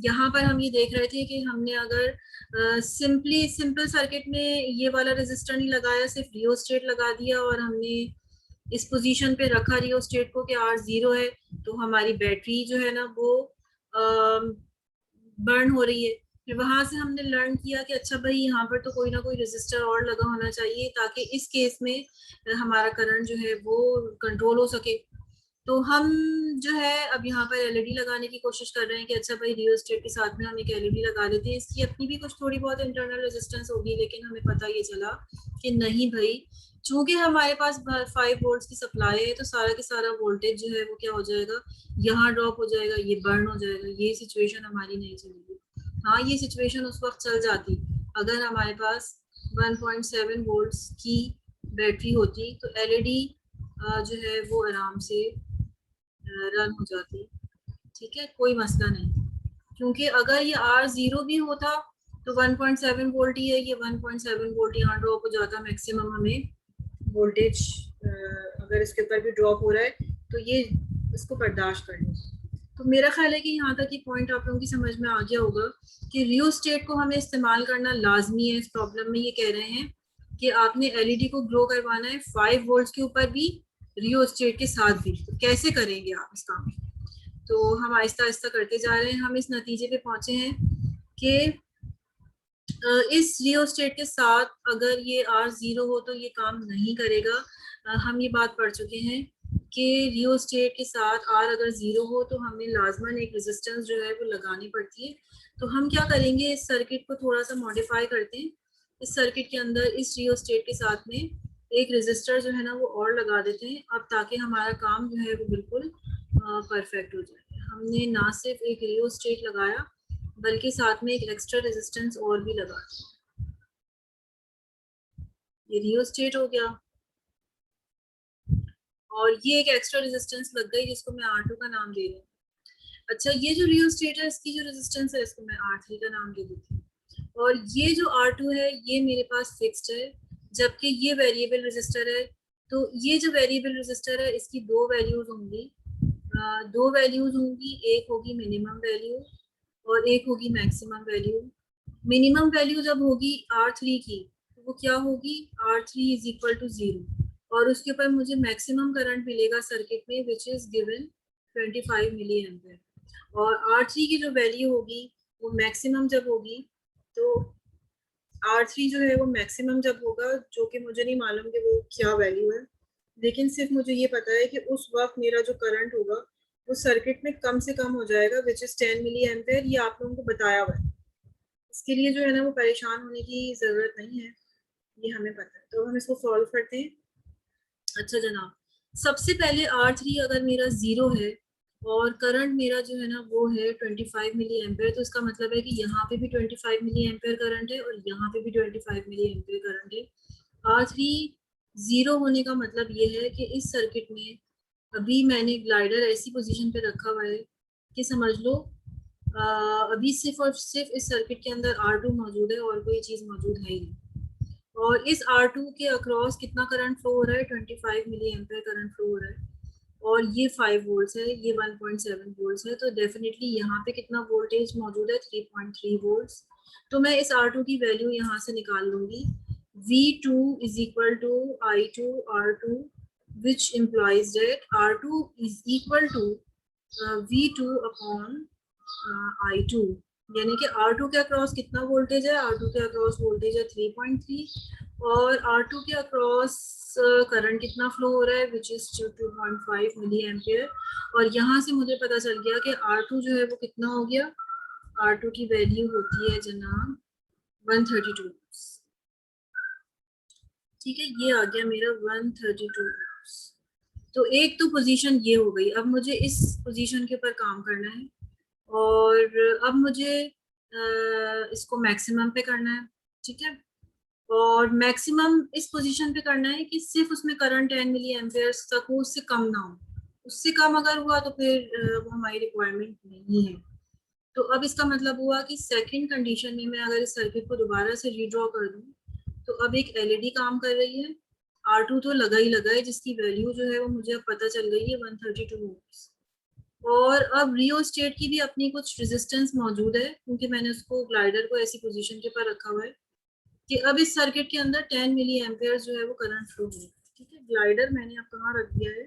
यहाँ पर हम ये देख रहे थे कि हमने अगर सिंपल सर्किट में ये वाला रेजिस्टर नहीं लगाया, सिर्फ रियोस्टेट लगा दिया और हमने इस पोजीशन पे रखा रियोस्टेट को कि आर जीरो है, तो हमारी बैटरी जो है ना वो बर्न हो रही है। फिर वहां से हमने लर्न किया कि अच्छा भाई यहाँ पर तो कोई ना कोई रेजिस्टर और लगा होना चाहिए ताकि इस केस में हमारा करंट जो है वो कंट्रोल हो सके। तो हम जो है अब यहाँ पर एलईडी लगाने की कोशिश कर रहे हैं कि अच्छा भाई रियोस्टेट के साथ में हम एक एलईडी लगा देते हैं, इसकी अपनी भी कुछ थोड़ी बहुत इंटरनल रेजिस्टेंस होगी, लेकिन हमें पता ये चला कि नहीं भाई, चूंकि हमारे पास 5 वोल्ट की सप्लाई है तो सारा के सारा वोल्टेज जो है वो क्या हो जाएगा, यहाँ ड्रॉप हो जाएगा, ये बर्न हो जाएगा। ये सिचुएशन हमारी नहीं चलेगी। हाँ, ये सिचुएशन उस वक्त चल जाती अगर हमारे पास 1.7 वोल्ट्स की बैटरी होती, तो एलईडी जो है वो आराम से रन हो जाती। ठीक है, कोई मसला नहीं, क्योंकि अगर ये R0 भी होता तो 1.7 वोल्ट ही है, ये 1.7 वोल्ट यहाँ ड्रॉप हो जाता मैक्सिमम। हमें वोल्टेज अगर इसके ऊपर भी ड्रॉप हो रहा है तो ये इसको बर्दाश्त कर ले। तो मेरा ख्याल है कि यहाँ तक ये पॉइंट आप लोगों की समझ में आ गया होगा कि रियोस्टेट को हमें इस्तेमाल करना लाजमी है। इस प्रॉब्लम में ये कह रहे हैं कि आपने एलईडी को ग्लो करवाना है 5 वोल्ट के ऊपर भी, रियोस्टेट के साथ भी। तो कैसे करेंगे आप इस काम? तो हम आहिस्ता आहिस्ता करते जा रहे हैं। हम इस नतीजे पे पहुंचे हैं कि इस रियोस्टेट के साथ अगर ये R0 हो तो ये काम नहीं करेगा। हम ये बात पढ़ चुके हैं कि रियोस्टेट के साथ R अगर 0 हो तो हमें लाजमन एक रेजिस्टेंस जो है वो लगानी पड़ती है। तो हम क्या करेंगे, इस सर्किट को थोड़ा सा मॉडिफाई करते हैं। इस सर्किट के अंदर इस रियोस्टेट के साथ में एक रेजिस्टर जो है ना वो और लगा देते हैं, अब ताकि हमारा काम जो है वो बिल्कुल परफेक्ट हो जाए। हमने ना सिर्फ एक रियोस्टेट लगाया बल्कि साथ में एक एक्स्ट्रा रेजिस्टेंस और भी लगा दिया। ये रियोस्टेट हो गया और ये एक एक्स्ट्रा रेजिस्टेंस लग गई जिसको मैं R2 का नाम दे रही हूँ। अच्छा, ये जो रियोस्टेट है इसकी जो रेजिस्टेंस है इसको मैं R3 का नाम दे देती हूँ। और ये जो R2 है ये मेरे पास फिक्स्ड है, जबकि ये वेरिएबल रेजिस्टर है। तो ये जो वेरिएबल रेजिस्टर है इसकी दो वैल्यूज होंगी, एक होगी मिनिमम वैल्यू और एक होगी मैक्सिमम वैल्यू। मिनिमम वैल्यू जब होगी R3 की तो वो क्या होगी, R3 इज इक्वल टू 0, और उसके ऊपर मुझे मैक्सिमम करंट मिलेगा सर्किट में which is given 25 milli ampere. और R3 की जो वैल्यू होगी वो मैक्सिमम जब होगी, तो R3 जो है वो मैक्सिमम जब होगा, जो कि मुझे नहीं मालूम कि वो क्या वैल्यू है, लेकिन सिर्फ मुझे ये पता है कि उस वक्त मेरा जो करंट होगा वो सर्किट में कम से कम हो जाएगा विच इज 10 मिली एम्पियर। ये आप लोगों को बताया हुआ है, इसके लिए जो है ना वो परेशान होने की जरूरत नहीं है, ये हमें पता है। तो हम इसको सॉल्व करते हैं। अच्छा जनाब, सबसे पहले R3 अगर मेरा 0 है और करंट मेरा जो है ना वो है 25 मिली एम्पेयर, तो इसका मतलब है कि यहाँ पे भी 25 मिली एम्पेयर करंट है और यहाँ पे भी 25 मिली एम्पेयर करंट है। R3 0 होने का मतलब ये है कि इस सर्किट में अभी मैंने ग्लाइडर ऐसी पोजीशन पे रखा हुआ है कि समझ लो अभी सिर्फ और सिर्फ इस सर्किट के अंदर R2 मौजूद है और कोई चीज़ मौजूद है ही नहीं। और इस R2 के अक्रॉस कितना करंट फ्लो हो रहा है, 25 मिली एम्पियर करंट फ्लो हो रहा है, और ये 5 वोल्ट्स है, ये 1.7 वोल्ट्स है, तो डेफिनेटली यहाँ पे कितना वोल्टेज मौजूद है, 3.3 वोल्ट्स। तो मैं इस R2 की वैल्यू यहाँ से निकाल लूंगी, V2 is equal to I2 R2, which implies that R2 is equal to V2 upon I2। यानी कि R2 के अक्रॉस कितना वोल्टेज है, R2 के अक्रॉस वोल्टेज है 3.3, और R2 के अक्रॉस करंट कितना फ्लो हो रहा है विच इज 2.5 मिली एम्पियर। और यहाँ से मुझे पता चल गया कि R2 जो है वो कितना हो गया, R2 की वैल्यू होती है जनाब 132। ठीक है, ये आ गया मेरा 132। तो एक तो पोजीशन ये हो गई, अब मुझे इस पोजीशन के ऊपर काम करना है और अब मुझे इसको मैक्सिमम पे करना है। ठीक है, और मैक्सिमम इस पोजीशन पे करना है कि सिर्फ उसमें करंट 10 मिली एम्पियर्स तक हो, उससे कम ना हो। उससे कम अगर हुआ तो फिर वो हमारी रिक्वायरमेंट नहीं है। तो अब इसका मतलब हुआ कि सेकंड कंडीशन में मैं अगर इस सर्किट को दोबारा से रीड्रॉ कर दूं तो अब एक एलईडी काम कर रही है। R2 तो लगा ही लगा है जिसकी वैल्यू जो है वो मुझे अब पता चल गई है 132 वोल्ट्स। और अब रियोस्टेट की भी अपनी कुछ रेजिस्टेंस मौजूद है, क्योंकि मैंने उसको ग्लाइडर को ऐसी पोजीशन के ऊपर रखा हुआ है कि अब इस सर्किट के अंदर 10 मिली एम्पियर जो है वो करंट फ्लो होगा। ठीक है, ग्लाइडर मैंने अब कहाँ रख दिया है,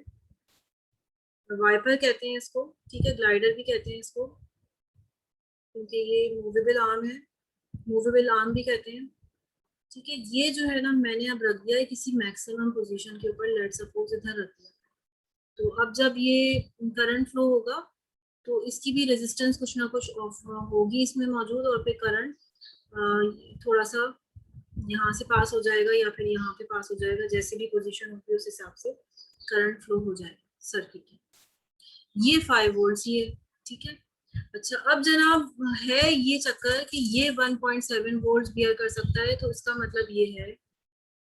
वाइपर कहते हैं इसको। ठीक है, ग्लाइडर भी कहते हैं इसको क्योंकि ये मूवेबल आर्म है, मूवेबल आर्म भी कहते हैं। ठीक है, ये जो है ना मैंने अब रख दिया है किसी मैक्सिमम पोजीशन के ऊपर, लेट सपोज इधर रख दिया। तो अब जब ये करंट फ्लो होगा तो इसकी भी रेजिस्टेंस कुछ ना कुछ होगी इसमें मौजूद, और फिर करंट थोड़ा सा यहाँ से पास हो जाएगा या फिर यहाँ पे पास हो जाएगा, जैसे भी पोजीशन होगी उस हिसाब से करंट फ्लो हो जाएगा सर्किट की। ये 5 वोल्ट ये, ठीक है। अच्छा, अब जनाब है ये चक्कर कि ये 1.7 वोल्ट बियर कर सकता है, तो इसका मतलब ये है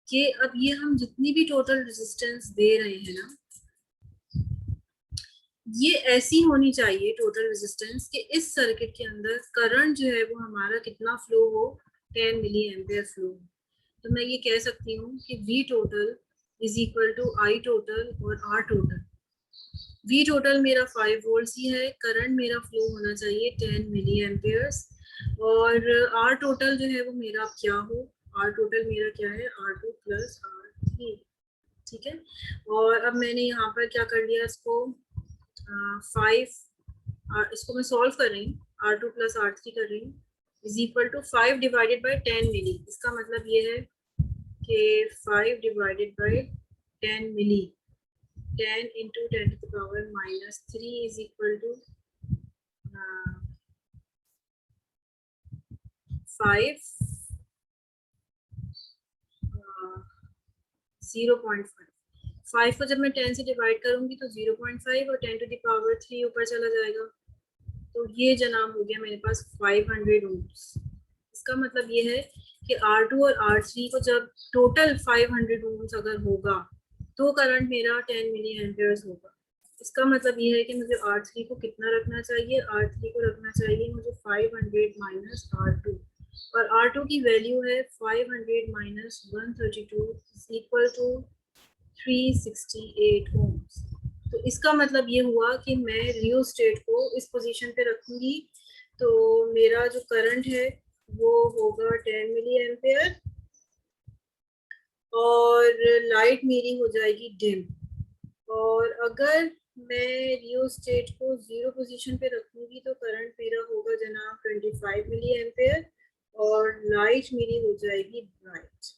कि अब ये हम जितनी भी टोटल रेजिस्टेंस दे रहे हैं ना, ये ऐसी होनी चाहिए टोटल रेजिस्टेंस कि इस सर्किट के अंदर करंट जो है वो हमारा कितना फ्लो हो, 10 मिली एम्पियर फ्लो। तो मैं ये कह सकती हूँ कि V total is equal to I total और R टोटल। V टोटल मेरा 5 वोल्ट ही है, करंट मेरा फ्लो होना चाहिए 10 मिली एम्पियर्स, और R टोटल जो है वो मेरा क्या हो, R टोटल मेरा क्या है, R2 प्लस R3, ठीक है। और अब मैंने यहाँ पर क्या कर लिया, इसको 5, इसको मैं सॉल्व कर रही हूँ, R2 प्लस R3 कर रही हूँ, is equal to 5 divided by 10 milli. इसका मतलब ये है कि 5 divided by 10 milli, 10 into 10 to the power minus 3 is equal to 5, 0.5। 5 को जब मैं 10 से डिवाइड करूंगी तो 0.5 और 10 to the power 3 ऊपर चला जाएगा, तो ये जनाब हो गया मेरे पास 500 ओम्स। इसका मतलब ये है कि R2 और R3 को जब टोटल 500 ओम्स अगर होगा तो करंट मेरा 10 मिली एम्पियर्स होगा। इसका मतलब ये है कि मुझे R3 को कितना रखना चाहिए, R3 को रखना चाहिए मुझे 500 माइनस R2, और R2 की वैल्यू है 500 माइनस 132 इक्वल टू 368 ओम्स। तो इसका मतलब ये हुआ कि मैं रियोस्टेट को इस पोजीशन पे रखूंगी, तो मेरा जो करंट है वो होगा 10 मिली एम्पियर, और लाइट मेरी हो जाएगी डिम। और अगर मैं रियोस्टेट को 0 पोजीशन पे रखूंगी तो करंट मेरा होगा जनाब 25 मिली एम्पियर, और लाइट मेरी हो जाएगी ब्राइट।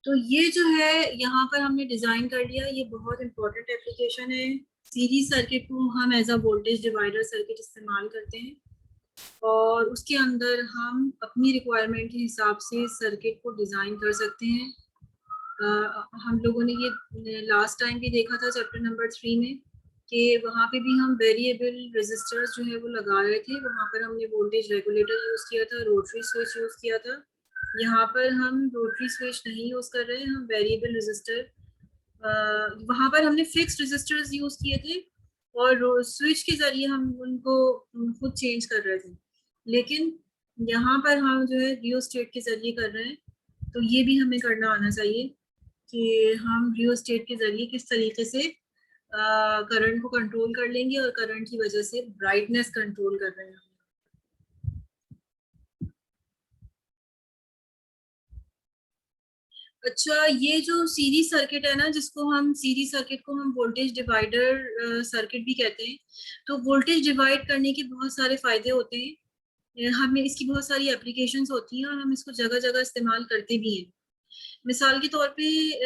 तो ये जो है यहाँ पर हमने डिजाइन कर लिया, ये बहुत इंपॉर्टेंट एप्लीकेशन है। सीरीज सर्किट को हम as a voltage divider circuit इस्तेमाल करते हैं, और उसके अंदर हम अपनी रिक्वायरमेंट के हिसाब से सर्किट को डिजाइन कर सकते हैं। हम लोगों ने ये लास्ट टाइम भी देखा था चैप्टर नंबर 3 में, कि वहाँ पे भी हम वेरिएबल रेजिस्टर्स जो है वो लगा रहे थे। वहाँ पर हमने वोल्टेज रेगुलेटर यूज किया था, रोटरी स्विच यूज किया था। यहाँ पर हम रोटरी स्विच नहीं यूज कर रहे हैं, हम वेरिएबल रेजिस्टर, वहाँ पर हमने फिक्स्ड रेजिस्टर्स यूज किए थे और स्विच के जरिए हम उनको खुद चेंज कर रहे थे। लेकिन यहाँ पर हम जो है रियोस्टेट के जरिए कर रहे हैं, तो ये भी हमें करना आना चाहिए कि हम रियोस्टेट के जरिए किस तरीके से करंट को कंट्रोल कर लेंगे, और करंट की वजह से ब्राइटनेस कंट्रोल कर रहे हैं। अच्छा, ये जो सीरीज सर्किट है ना, जिसको हम सीरीज सर्किट को हम वोल्टेज डिवाइडर सर्किट भी कहते हैं, तो वोल्टेज डिवाइड करने के बहुत सारे फायदे होते हैं। हमें इसकी बहुत सारी एप्लीकेशंस होती हैं और हम इसको जगह जगह इस्तेमाल करते भी हैं। मिसाल के तौर पे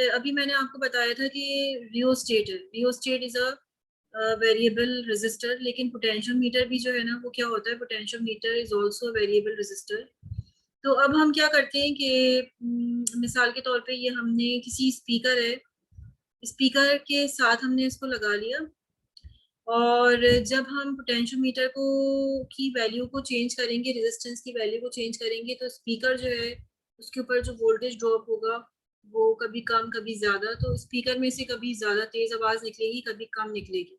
अभी मैंने आपको बताया था कि रियोस्टेट है, rheostat is a variable resistor, लेकिन पोटेंशियोमीटर भी जो है ना वो क्या होता है, potentiometer is also variable resistor. तो अब हम क्या करते हैं कि मिसाल के तौर पे ये हमने किसी स्पीकर है, स्पीकर के साथ हमने इसको लगा लिया, और जब हम पोटेंशियोमीटर को की वैल्यू को चेंज करेंगे, रेजिस्टेंस की वैल्यू को चेंज करेंगे, तो स्पीकर जो है उसके ऊपर जो वोल्टेज ड्रॉप होगा वो कभी कम कभी ज्यादा, तो स्पीकर में से कभी ज्यादा तेज आवाज निकलेगी, कभी कम निकलेगी।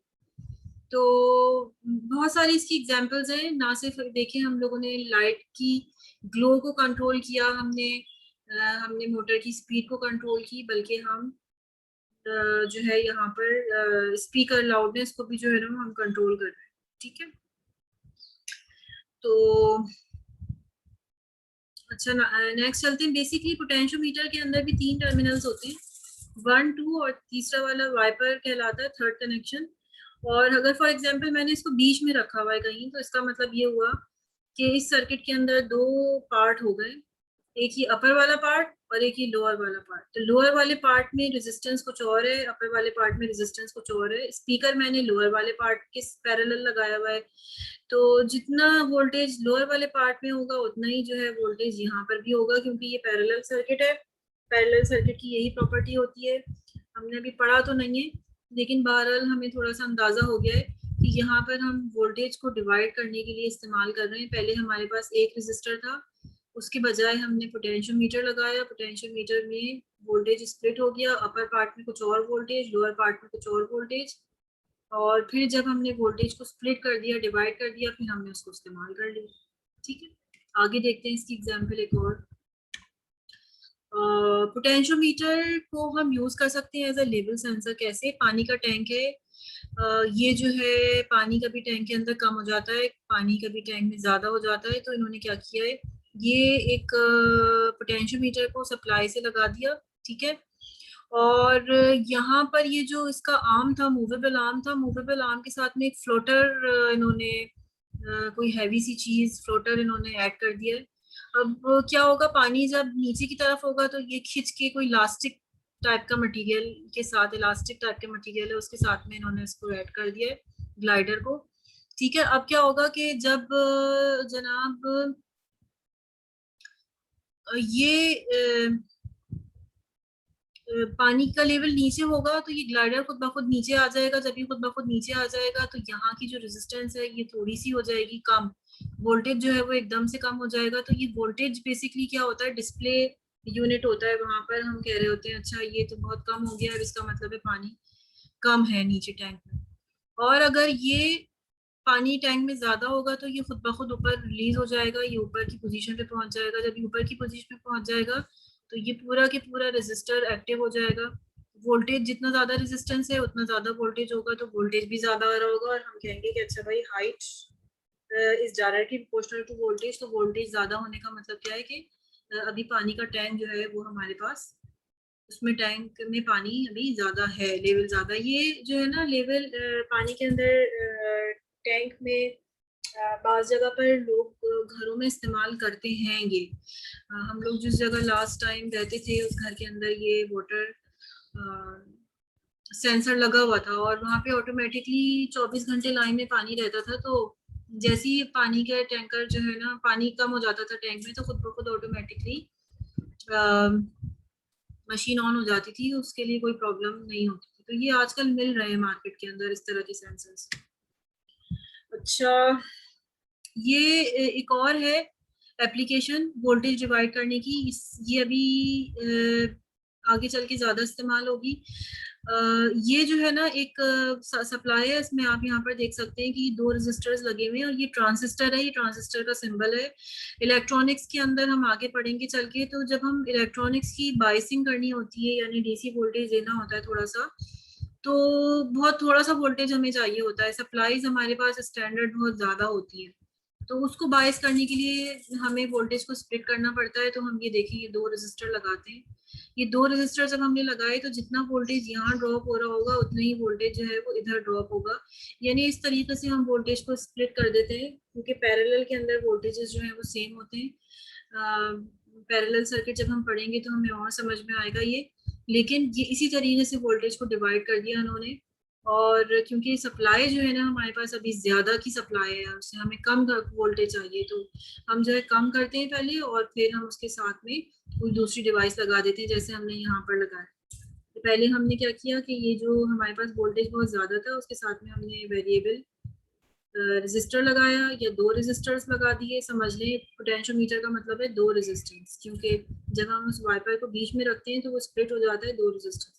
तो बहुत सारी इसकी एग्जांपल्स हैं। ना सिर्फ देखें हम लोगों ने लाइट की ग्लो को कंट्रोल किया, हमने मोटर की स्पीड को कंट्रोल की, बल्कि हम जो है यहाँ पर स्पीकर लाउडनेस को भी जो है ना हम कंट्रोल कर रहे हैं, ठीक है। तो अच्छा, नेक्स्ट चलते हैं। बेसिकली पोटेंशियोमीटर के अंदर भी 3 टर्मिनल्स होते हैं, 1, 2, और तीसरा वाला वाइपर कहलाता है, थर्ड कनेक्शन। और अगर फॉर एग्जांपल मैंने इसको बीच में रखा हुआ है कहीं, तो इसका मतलब ये हुआ कि इस सर्किट के अंदर 2 पार्ट हो गए। एक ही अपर वाला पार्ट और एक ही लोअर वाला पार्ट। तो लोअर वाले पार्ट में रेजिस्टेंस कुछ और है, अपर वाले पार्ट में रेजिस्टेंस कुछ और है। स्पीकर मैंने लोअर वाले पार्ट के पैरेलल लगाया हुआ है, तो जितना वोल्टेज लोअर वाले पार्ट में होगा उतना ही जो है वोल्टेज यहाँ पर भी होगा, क्योंकि ये पैरेलल सर्किट है। पैरेलल सर्किट की यही प्रॉपर्टी होती है। हमने अभी पढ़ा तो नहीं है, लेकिन बहरहाल हमें थोड़ा सा अंदाजा हो गया है कि यहाँ पर हम वोल्टेज को डिवाइड करने के लिए इस्तेमाल कर रहे हैं। पहले हमारे पास एक रेजिस्टर था, उसके बजाय हमने पोटेंशियोमीटर लगाया। पोटेंशियोमीटर में वोल्टेज स्प्लिट हो गया, अपर पार्ट में कुछ और वोल्टेज, लोअर पार्ट में कुछ और वोल्टेज। और फिर जब हमने वोल्टेज को स्प्लिट कर दिया, डिवाइड कर दिया, फिर हमने उसको इस्तेमाल कर लिया। ठीक है, आगे देखते हैं इसकी एग्जाम्पल एक और। पोटेंशियोमीटर को हम यूज कर सकते हैं एज अ लेवल सेंसर। कैसे? पानी का टैंक है, ये जो है पानी का भी टैंक के अंदर कम हो जाता है, पानी का भी टैंक में ज्यादा हो जाता है। तो इन्होंने क्या किया है, ये एक पोटेंशियोमीटर को सप्लाई से लगा दिया। ठीक है, और यहाँ पर ये जो इसका आर्म था, मूवेबल आर्म था, मूवेबल आर्म के साथ में एक फ्लोटर इन्होंने कोई हैवी सी चीज फ्लोटर इन्होंने ऐड कर दिया है। अब क्या होगा, पानी जब नीचे की तरफ होगा तो ये खिंच के कोई इलास्टिक टाइप का मटेरियल के साथ, इलास्टिक टाइप के मटेरियल है उसके साथ में इन्होंने इसको ऐड कर दिया है, ग्लाइडर को। ठीक है, अब क्या होगा कि जब जनाब ये पानी का लेवल नीचे होगा तो ये ग्लाइडर खुद ब खुद नीचे आ जाएगा। जब ये खुद ब खुद नीचे आ जाएगा तो यहाँ की जो रेजिस्टेंस है ये थोड़ी सी हो जाएगी कम, वोल्टेज जो है वो एकदम से कम हो जाएगा। तो ये वोल्टेज बेसिकली क्या होता है, डिस्प्ले यूनिट होता है। वहां पर हम कह रहे होते हैं अच्छा ये तो बहुत कम हो गया है, इसका मतलब है पानी कम है नीचे टैंक में। और अगर ये पानी टैंक में ज्यादा होगा तो ये खुद ब खुद ऊपर रिलीज हो जाएगा, ये ऊपर की पोजीशन पे पहुंच जाएगा। जब ये ऊपर की पोजीशन पे पहुंच जाएगा तो ये पूरा के पूरा रेजिस्टर एक्टिव हो जाएगा। वोल्टेज जितना ज्यादा रेजिस्टेंस है उतना ज्यादा वोल्टेज होगा, तो वोल्टेज भी ज्यादा आ रहा होगा। और हम कहेंगे कि अच्छा भाई height is directly proportional to voltage. तो वोल्टेज ज्यादा होने का मतलब क्या है कि अभी पानी का टैंक जो है वो हमारे पास, उसमें टैंक में पानी अभी ज्यादा है, लेवल ज्यादा। ये जो है ना लेवल पानी के अंदर टैंक में बाज़ जगह पर लोग घरों में इस्तेमाल करते हैं ये। हम लोग जिस जगह लास्ट टाइम रहते थे उस घर के अंदर ये वाटर सेंसर लगा हुआ था, और वहाँ पे ऑटोमेटिकली 24 घंटे लाइन में पानी रहता था। तो जैसे ही पानी का टैंकर जो है ना, पानी कम हो जाता था टैंक में, तो खुद ब खुद ऑटोमेटिकली मशीन ऑन हो जाती थी, उसके लिए कोई प्रॉब्लम नहीं होती थी। तो ये आजकल मिल रहे हैं मार्केट के अंदर इस तरह के सेंसर्स। अच्छा, ये एक और है एप्लीकेशन वोल्टेज डिवाइड करने की। ये अभी आगे चल के ज्यादा इस्तेमाल होगी। ये जो है ना एक सप्लाई है, इसमें आप यहाँ पर देख सकते हैं कि दो रेजिस्टर्स लगे हुए हैं और ये ट्रांजिस्टर है, ये ट्रांजिस्टर का सिंबल है। इलेक्ट्रॉनिक्स के अंदर हम आगे पढ़ेंगे चल के। तो जब हम इलेक्ट्रॉनिक्स की बाइसिंग करनी होती है, यानी डीसी वोल्टेज देना होता है थोड़ा सा, तो बहुत थोड़ा सा वोल्टेज हमें चाहिए होता है। सप्लाईज हमारे पास स्टैंडर्ड बहुत ज्यादा होती है, तो उसको बायस करने के लिए हमें वोल्टेज को स्प्लिट करना पड़ता है। तो हम ये देखिए, ये दो रेजिस्टर लगाते हैं। ये दो रेजिस्टर जब हमने लगाए तो जितना वोल्टेज यहाँ ड्रॉप हो रहा होगा उतना ही वोल्टेज जो है वो इधर ड्रॉप होगा। यानी इस तरीके से हम वोल्टेज को स्प्लिट कर देते हैं, क्योंकि पैरेलल के अंदर वोल्टेजेस जो है वो सेम होते हैं। पैरेलल सर्किट जब हम पढ़ेंगे तो हमें और समझ में आएगा ये। लेकिन ये इसी तरीके से वोल्टेज को डिवाइड कर दिया उन्होंने। और क्योंकि सप्लाई जो है ना हमारे पास अभी ज्यादा की सप्लाई है, उससे हमें कम वोल्टेज चाहिए, तो हम जो है कम करते हैं पहले, और फिर हम उसके साथ में कोई दूसरी डिवाइस लगा देते हैं, जैसे हमने यहाँ पर लगाया। तो पहले हमने क्या किया कि ये जो हमारे पास वोल्टेज बहुत ज्यादा था उसके साथ में हमने वेरिएबल रेजिस्टर लगाया, या दो रेजिस्टर्स लगा दिए। समझ लें पोटेंशियोमीटर का मतलब है दो रेजिस्टेंस, क्योंकि जब हम उस वाइपर को बीच में रखते हैं तो वो स्प्लिट हो जाता है दो रेजिस्टेंस।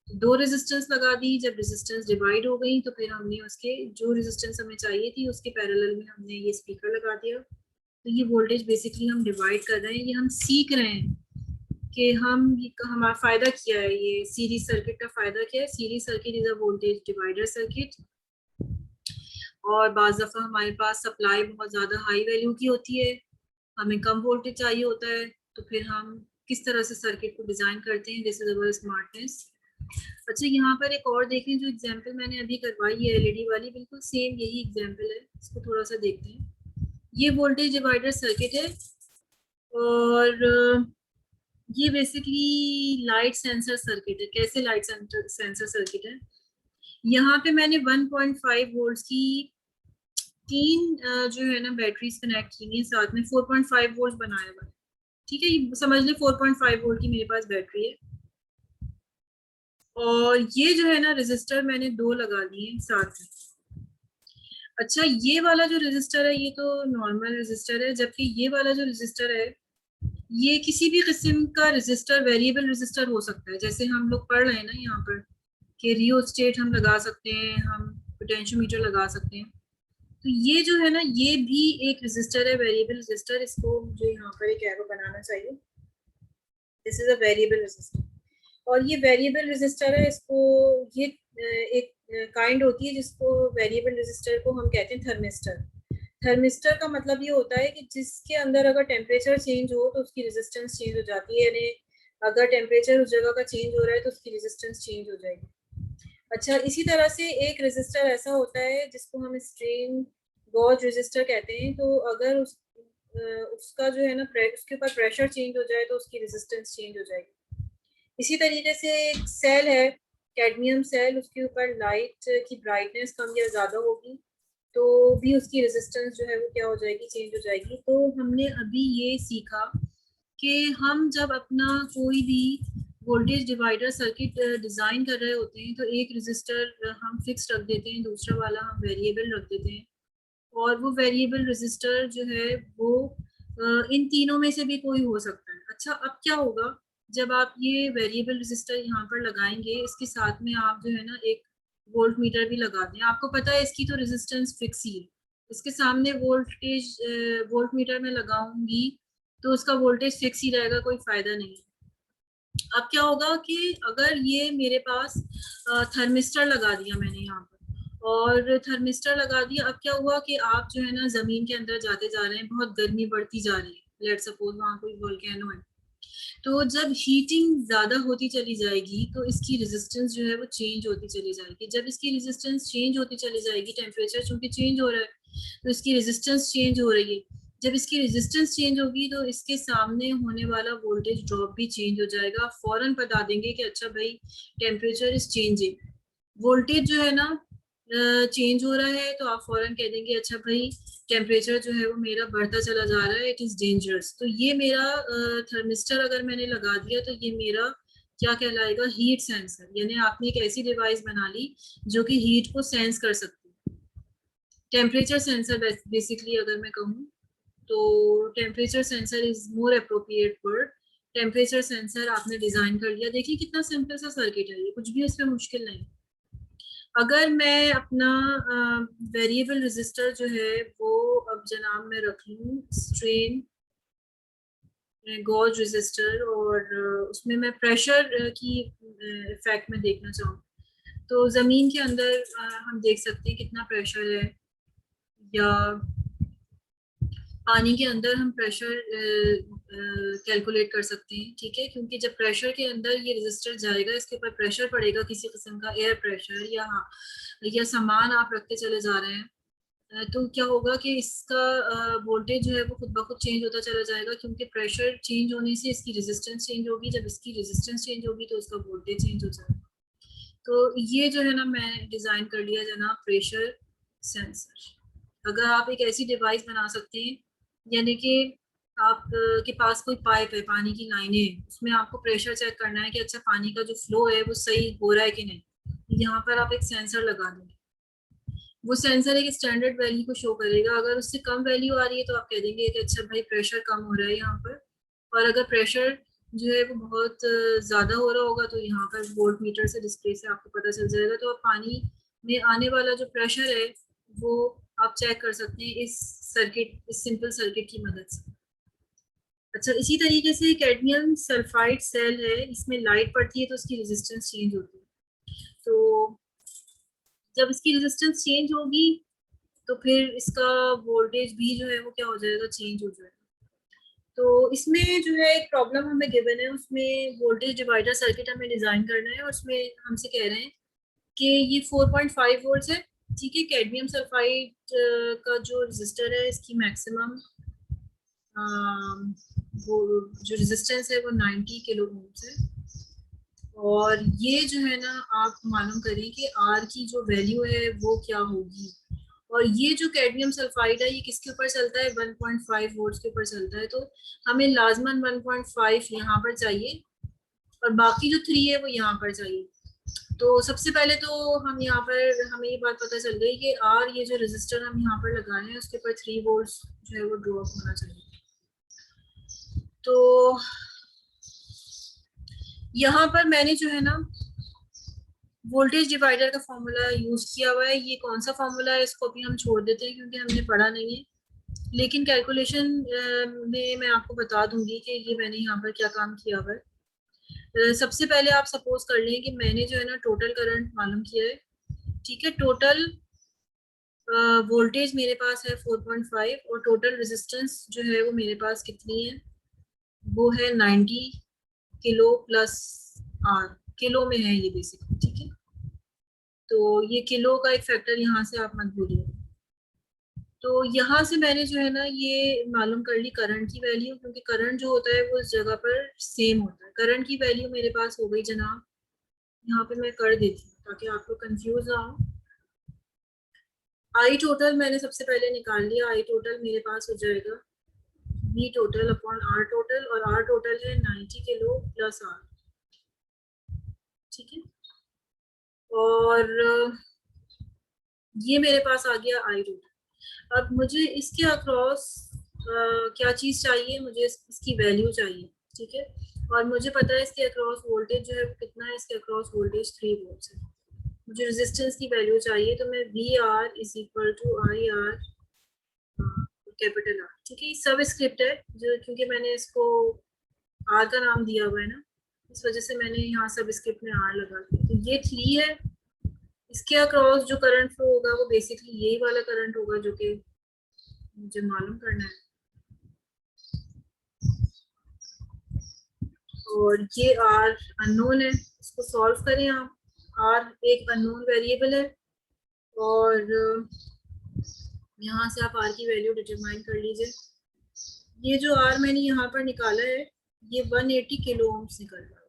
दो रेजिस्टेंस लगा दी। जब रेजिस्टेंस डिवाइड हो गई तो फिर हमने उसके जो रेजिस्टेंस हमें चाहिए थी उसके पैरेलल में हमने ये स्पीकर लगा दिया। तो ये वोल्टेज बेसिकली हम डिवाइड कर रहे हैं, ये हम सीख रहे हैं कि हम ये हमारा फायदा क्या है। ये सीरीज सर्किट का फायदा क्या है? Series circuit is a voltage divider circuit. और बाज दफा हमारे पास सप्लाई बहुत ज्यादा हाई वैल्यू की होती है, हमें कम वोल्टेज चाहिए होता है, तो फिर हम किस तरह से सर्किट को डिजाइन करते हैं, दिस इज अवर स्मार्टनेस। अच्छा, यहाँ पर एक और देखें, जो एग्जांपल मैंने अभी करवाई है एलईडी वाली, बिल्कुल सेम यही एग्जांपल है। इसको थोड़ा सा देखते हैं। ये वोल्टेज डिवाइडर सर्किट है, और ये बेसिकली लाइट सेंसर सर्किट है। कैसे लाइट सेंसर सर्किट है, यहाँ पे मैंने 1.5 वोल्ट की तीन जो है ना बैटरीज कनेक्ट की हैं, साथ में 4.5 वोल्ट बनाया हुआ है। ठीक है, ये समझ ले 4.5 वोल्ट की मेरे पास बैटरी है। और ये जो है ना रेजिस्टर मैंने दो लगा दिए साथ में। अच्छा, ये वाला जो रेजिस्टर है ये तो नॉर्मल रेजिस्टर है, जबकि ये वाला जो रेजिस्टर है ये किसी भी किस्म का रेजिस्टर, वेरिएबल रेजिस्टर हो सकता है। जैसे हम लोग पढ़ रहे हैं ना यहाँ पर कि रियोस्टेट हम लगा सकते हैं, हम पोटेंशियोमीटर लगा सकते हैं। तो ये जो है ना ये भी एक रेजिस्टर है, वेरिएबल रेजिस्टर। इसको मुझे यहाँ पर एक एरो बनाना चाहिए। This is a variable resistor. और ये वेरिएबल रेजिस्टर है, इसको ये एक काइंड होती है जिसको वेरिएबल रेजिस्टर को हम कहते हैं थर्मिस्टर। थर्मिस्टर का मतलब ये होता है कि जिसके अंदर अगर टेम्परेचर चेंज हो तो उसकी रेजिस्टेंस चेंज हो जाती है, यानी अगर टेम्परेचर उस जगह का चेंज हो रहा है तो उसकी रेजिस्टेंस चेंज हो जाएगी। अच्छा, इसी तरह से एक रेजिस्टर ऐसा होता है जिसको हम स्ट्रेन गॉज रेजिस्टर कहते हैं। तो अगर उसका जो है ना उसके ऊपर प्रेशर चेंज हो जाए तो उसकी रेजिस्टेंस चेंज हो जाएगी। इसी तरीके से एक सेल है, कैडमियम सेल, उसके ऊपर लाइट की ब्राइटनेस कम या ज़्यादा होगी तो भी उसकी रेजिस्टेंस जो है वो क्या हो जाएगी, चेंज हो जाएगी। तो हमने अभी ये सीखा कि हम जब अपना कोई भी वोल्टेज डिवाइडर सर्किट डिज़ाइन कर रहे होते हैं तो एक रेजिस्टर हम फिक्स रख देते हैं, दूसरा वाला हम वेरिएबल रख देते हैं। और वो वेरिएबल रेजिस्टर जो है वो इन तीनों में से भी कोई हो सकता है। अच्छा, अब क्या होगा जब आप ये वेरिएबल रेजिस्टर यहाँ पर लगाएंगे, इसके साथ में आप जो है ना एक वोल्ट मीटर भी लगा दें। आपको पता है इसकी तो रेजिस्टेंस फिक्स ही है, इसके सामने वोल्टेज वोल्ट मीटर में लगाऊंगी तो उसका वोल्टेज फिक्स ही रहेगा, कोई फायदा नहीं। अब क्या होगा कि अगर ये मेरे पास थर्मिस्टर लगा दिया मैंने यहाँ पर, और थर्मिस्टर लगा दिया, अब क्या हुआ कि आप जो है ना जमीन के अंदर जाते जा रहे हैं, बहुत गर्मी बढ़ती जा रही है, लेट्स सपोज वहाँ कोई वोल्केनो है, तो जब हीटिंग ज्यादा होती चली जाएगी तो इसकी रेजिस्टेंस जो है वो चेंज होती चली जाएगी। जब इसकी रेजिस्टेंस चेंज होती चली जाएगी, टेम्परेचर चूंकि चेंज हो रहा है तो इसकी रेजिस्टेंस चेंज हो रही है। जब इसकी रेजिस्टेंस चेंज होगी तो इसके सामने होने वाला वोल्टेज ड्रॉप भी चेंज हो जाएगा। फौरन बता देंगे कि अच्छा भाई टेम्परेचर इज चेंजिंग, वोल्टेज जो है ना चेंज हो रहा है, तो आप फौरन कह देंगे अच्छा भाई टेम्परेचर जो है वो मेरा बढ़ता चला जा रहा है, इट इज डेंजरस। तो ये मेरा थर्मिस्टर अगर मैंने लगा दिया तो ये मेरा क्या कहलाएगा, हीट सेंसर। यानी आपने एक ऐसी डिवाइस बना ली जो कि हीट को सेंस कर सकती है। टेम्परेचर सेंसर बेसिकली अगर मैं कहूँ तो temperature sensor is more appropriate word. Temperature sensor आपने डिजाइन कर लिया, देखिए कितना सिंपल सा सर्किट है, ये कुछ भी इसमें मुश्किल नहीं। अगर मैं अपना वेरिएबल रेजिस्टर जो है वो अब जनाब मैं रख लूँ स्ट्रेन गॉज रेजिस्टर, और उसमें मैं प्रेशर की इफेक्ट में देखना चाहूँ तो ज़मीन के अंदर हम देख सकते हैं कितना प्रेशर है, या पानी के अंदर हम प्रेशर कैलकुलेट कर सकते हैं। ठीक है, क्योंकि जब प्रेशर के अंदर ये रेजिस्टर जाएगा इसके ऊपर प्रेशर पड़ेगा, किसी किस्म का एयर प्रेशर या सामान आप रखते चले जा रहे हैं, तो क्या होगा कि इसका वोल्टेज जो है वो खुद ब खुद चेंज होता चला जाएगा, क्योंकि प्रेशर चेंज होने से इसकी रेजिस्टेंस चेंज होगी, जब इसकी रेजिस्टेंस चेंज होगी तो इसका वोल्टेज चेंज हो जाएगा। तो ये जो है ना मैं डिज़ाइन कर लिया जनाब प्रेशर सेंसर। अगर आप एक ऐसी डिवाइस बना सकते हैं, यानी कि आप के पास कोई पाइप है, पानी की लाइनें हैं, उसमें आपको प्रेशर चेक करना है कि अच्छा पानी का जो फ्लो है वो सही हो रहा है कि नहीं, यहाँ पर आप एक सेंसर लगा देंगे। वो सेंसर एक स्टैंडर्ड वैल्यू को शो करेगा, अगर उससे कम वैल्यू आ रही है तो आप कह देंगे कि अच्छा भाई प्रेशर कम हो रहा है यहाँ पर। और अगर प्रेशर जो है वो बहुत ज़्यादा हो रहा होगा तो यहाँ पर वोल्ट मीटर से डिस्प्ले से आपको पता चल जाएगा। तो आप पानी में आने वाला जो प्रेशर है वो आप चेक कर सकते हैं इस सिंपल सर्किट की मदद से। अच्छा, इसी तरीके से कैडमियम सल्फाइड सेल है, इसमें लाइट पड़ती है तो उसकी रेजिस्टेंस चेंज होती है। तो जब इसकी रेजिस्टेंस चेंज होगी तो फिर इसका वोल्टेज भी जो है वो क्या हो जाएगा, चेंज हो जाएगा। तो इसमें जो है एक प्रॉब्लम हमें गिवन है, उसमें वोल्टेज डिवाइडर सर्किट हमें डिजाइन करना है, और उसमें हमसे कह रहे हैं कि ये 4.5 वोल्ट है। ठीक है, कैडमियम सल्फाइड का जो रेजिस्टर है इसकी मैक्सिमम वो जो रेजिस्टेंस है वो 90 किलो ओम्स है। और ये जो है ना, आप मालूम करें कि आर की जो वैल्यू है वो क्या होगी। और ये जो कैडमियम सल्फाइड है ये किसके ऊपर चलता है, 1.5 वोल्ट्स के ऊपर चलता है। तो हमें लाजमन 1.5 यहाँ पर चाहिए और बाकी जो 3 है वो यहाँ पर चाहिए। तो सबसे पहले तो हम यहाँ पर हमें ये बात पता चल गई कि आर ये जो रेजिस्टर हम यहाँ पर लगा रहे हैं उसके ऊपर 3 वोल्ट्स जो है वो ड्रॉप होना चाहिए। तो यहाँ पर मैंने जो है ना वोल्टेज डिवाइडर का फॉर्मूला यूज किया हुआ है। ये कौन सा फॉर्मूला है इसको अभी हम छोड़ देते हैं क्योंकि हमने पढ़ा नहीं है, लेकिन कैलकुलेशन में मैं आपको बता दूंगी कि ये मैंने यहाँ पर क्या काम किया हुआ है। सबसे पहले आप सपोज कर लें कि मैंने जो है ना टोटल करंट मालूम किया है। ठीक है, टोटल वोल्टेज मेरे पास है 4.5 और टोटल रेजिस्टेंस जो है वो मेरे पास कितनी है, वो है 90 किलो प्लस आर। किलो में है ये बेसिकली, ठीक है। तो ये किलो का एक फैक्टर यहाँ से आप मत भूलिए। तो यहाँ से मैंने जो है ना ये मालूम कर ली करंट की वैल्यू, क्योंकि करंट जो होता है वो उस जगह पर सेम होता है। करंट की वैल्यू मेरे पास हो गई जनाब, यहाँ पे मैं कर देती हूँ ताकि आपको कंफ्यूज ना हो। आई टोटल मैंने सबसे पहले निकाल लिया। आई टोटल मेरे पास हो जाएगा V total upon R total, और आर टोटल है 90 किलो प्लस आर, ठीक है। और ये मेरे पास आ गया आई टोटल। अब मुझे इसके अक्रॉस क्या चीज चाहिए, मुझे इसकी वैल्यू चाहिए, ठीक है। और मुझे पता है इसके अक्रॉस वोल्टेज जो है वो कितना है, इसके अक्रॉस वोल्टेज 3 वोल्ट है। मुझे रेजिस्टेंस की वैल्यू चाहिए, तो मैं V R is equal to I R capital R, ठीक है। ये सब स्क्रिप्ट है जो, क्योंकि मैंने इसको आर का नाम दिया हुआ है ना, इस वजह से मैंने यहाँ सब स्क्रिप्ट में आर लगा दिया। तो ये 3 है। इसके अक्रॉस जो करंट फ्लो होगा वो बेसिकली यही वाला करंट होगा जो कि मुझे मालूम करना है। और ये आर अननोन है, इसको सॉल्व करें आप। आर एक अननोन वेरिएबल है और यहाँ से आप आर की वैल्यू डिटरमाइन कर लीजिए। ये जो आर मैंने यहाँ पर निकाला है ये 180 किलो ओम्स निकल रहा है।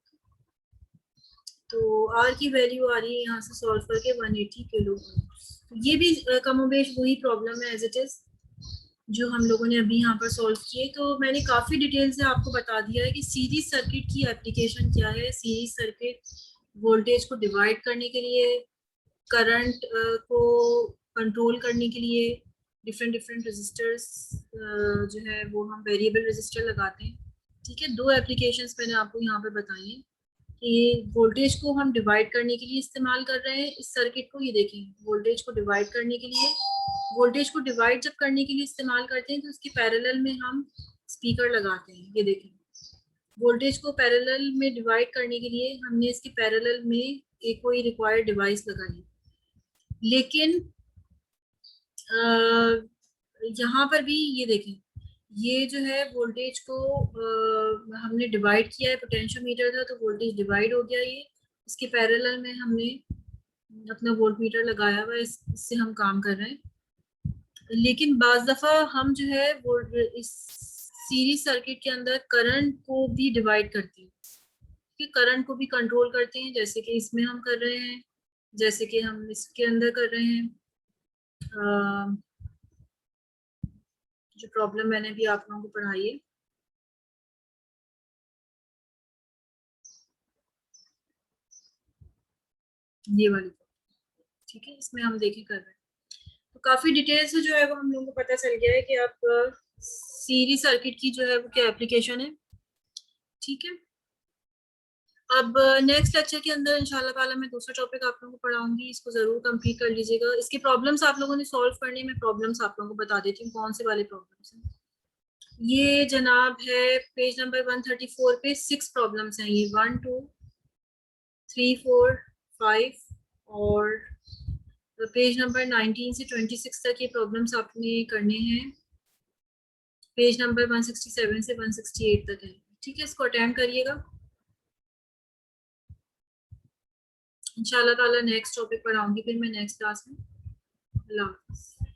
तो आर की वैल्यू आ रही है यहाँ से सॉल्व करके 180 किलो ओम्स। तो ये भी कमोबेश वही प्रॉब्लम है एज इट इज जो हम लोगों ने अभी यहाँ पर सॉल्व किए। तो मैंने काफी डिटेल से आपको बता दिया है कि सीरीज सर्किट की एप्लीकेशन क्या है। सीरीज सर्किट वोल्टेज को डिवाइड करने के लिए, करंट को कंट्रोल करने के लिए डिफरेंट डिफरेंट रेजिस्टर्स जो है वो हम वेरिएबल रेजिस्टर लगाते हैं, ठीक है। 2 एप्लीकेशंस मैंने आपको यहाँ पे बताई हैं कि वोल्टेज को हम डिवाइड करने के लिए इस्तेमाल कर रहे हैं इस सर्किट को। ये देखिए, वोल्टेज को डिवाइड करने के लिए, वोल्टेज को डिवाइड जब करने के लिए इस्तेमाल करते हैं तो उसके पैरेलल में हम स्पीकर लगाते हैं। ये देखिए, वोल्टेज को पैरेलल में डिवाइड करने के लिए हमने इसके पैरेलल में एक कोई रिक्वायर्ड डिवाइस लगाई। लेकिन यहाँ पर भी ये देखें, ये जो है वोल्टेज को हमने डिवाइड किया है, पोटेंशियोमीटर था तो वोल्टेज डिवाइड हो गया। ये इसके पैरेलल में हमने अपना वोल्ट मीटर लगाया हुआ है, इससे हम काम कर रहे हैं। लेकिन बाज दफा हम जो है वो इस सीरीज सर्किट के अंदर करंट को भी डिवाइड करते हैं, कि करंट को भी कंट्रोल करते हैं, जैसे कि इसमें हम कर रहे हैं, जैसे कि हम इसके अंदर कर रहे हैं। जो प्रॉब्लम मैंने भी आप लोगों को पढ़ाई है, ये वाली, ठीक है, इसमें हम देखें कर रहे हैं। तो काफी डिटेल से जो है वो हम लोगों को पता चल गया है कि आप सीरीज सर्किट की जो है वो क्या एप्लीकेशन है, ठीक है। अब नेक्स्ट लेक्चर के अंदर इंशाल्लाह ताला मैं दूसरा टॉपिक आप लोगों को पढ़ाऊंगी, इसको जरूर कंप्लीट कर लीजिएगा। इसके प्रॉब्लम्स आप लोगों ने सॉल्व करने में, प्रॉब्लम्स आप लोगों को बता देती हूँ कौन से वाले प्रॉब्लम्स हैं। ये जनाब है पेज नंबर 134 पे 6 प्रॉब्लम्स हैं। ये 1 2 3 4 5 और पेज नंबर 19 से 26 तक ये प्रॉब्लम्स आपने करने हैं। पेज नंबर 167 से 168 तक है, ठीक है। इसको अटेम्प्ट करिएगा। इंशाल्लाह ताला नेक्स्ट टॉपिक पढ़ाऊंगी फिर मैं नेक्स्ट क्लास में। अल्लाह हाफ़िज़।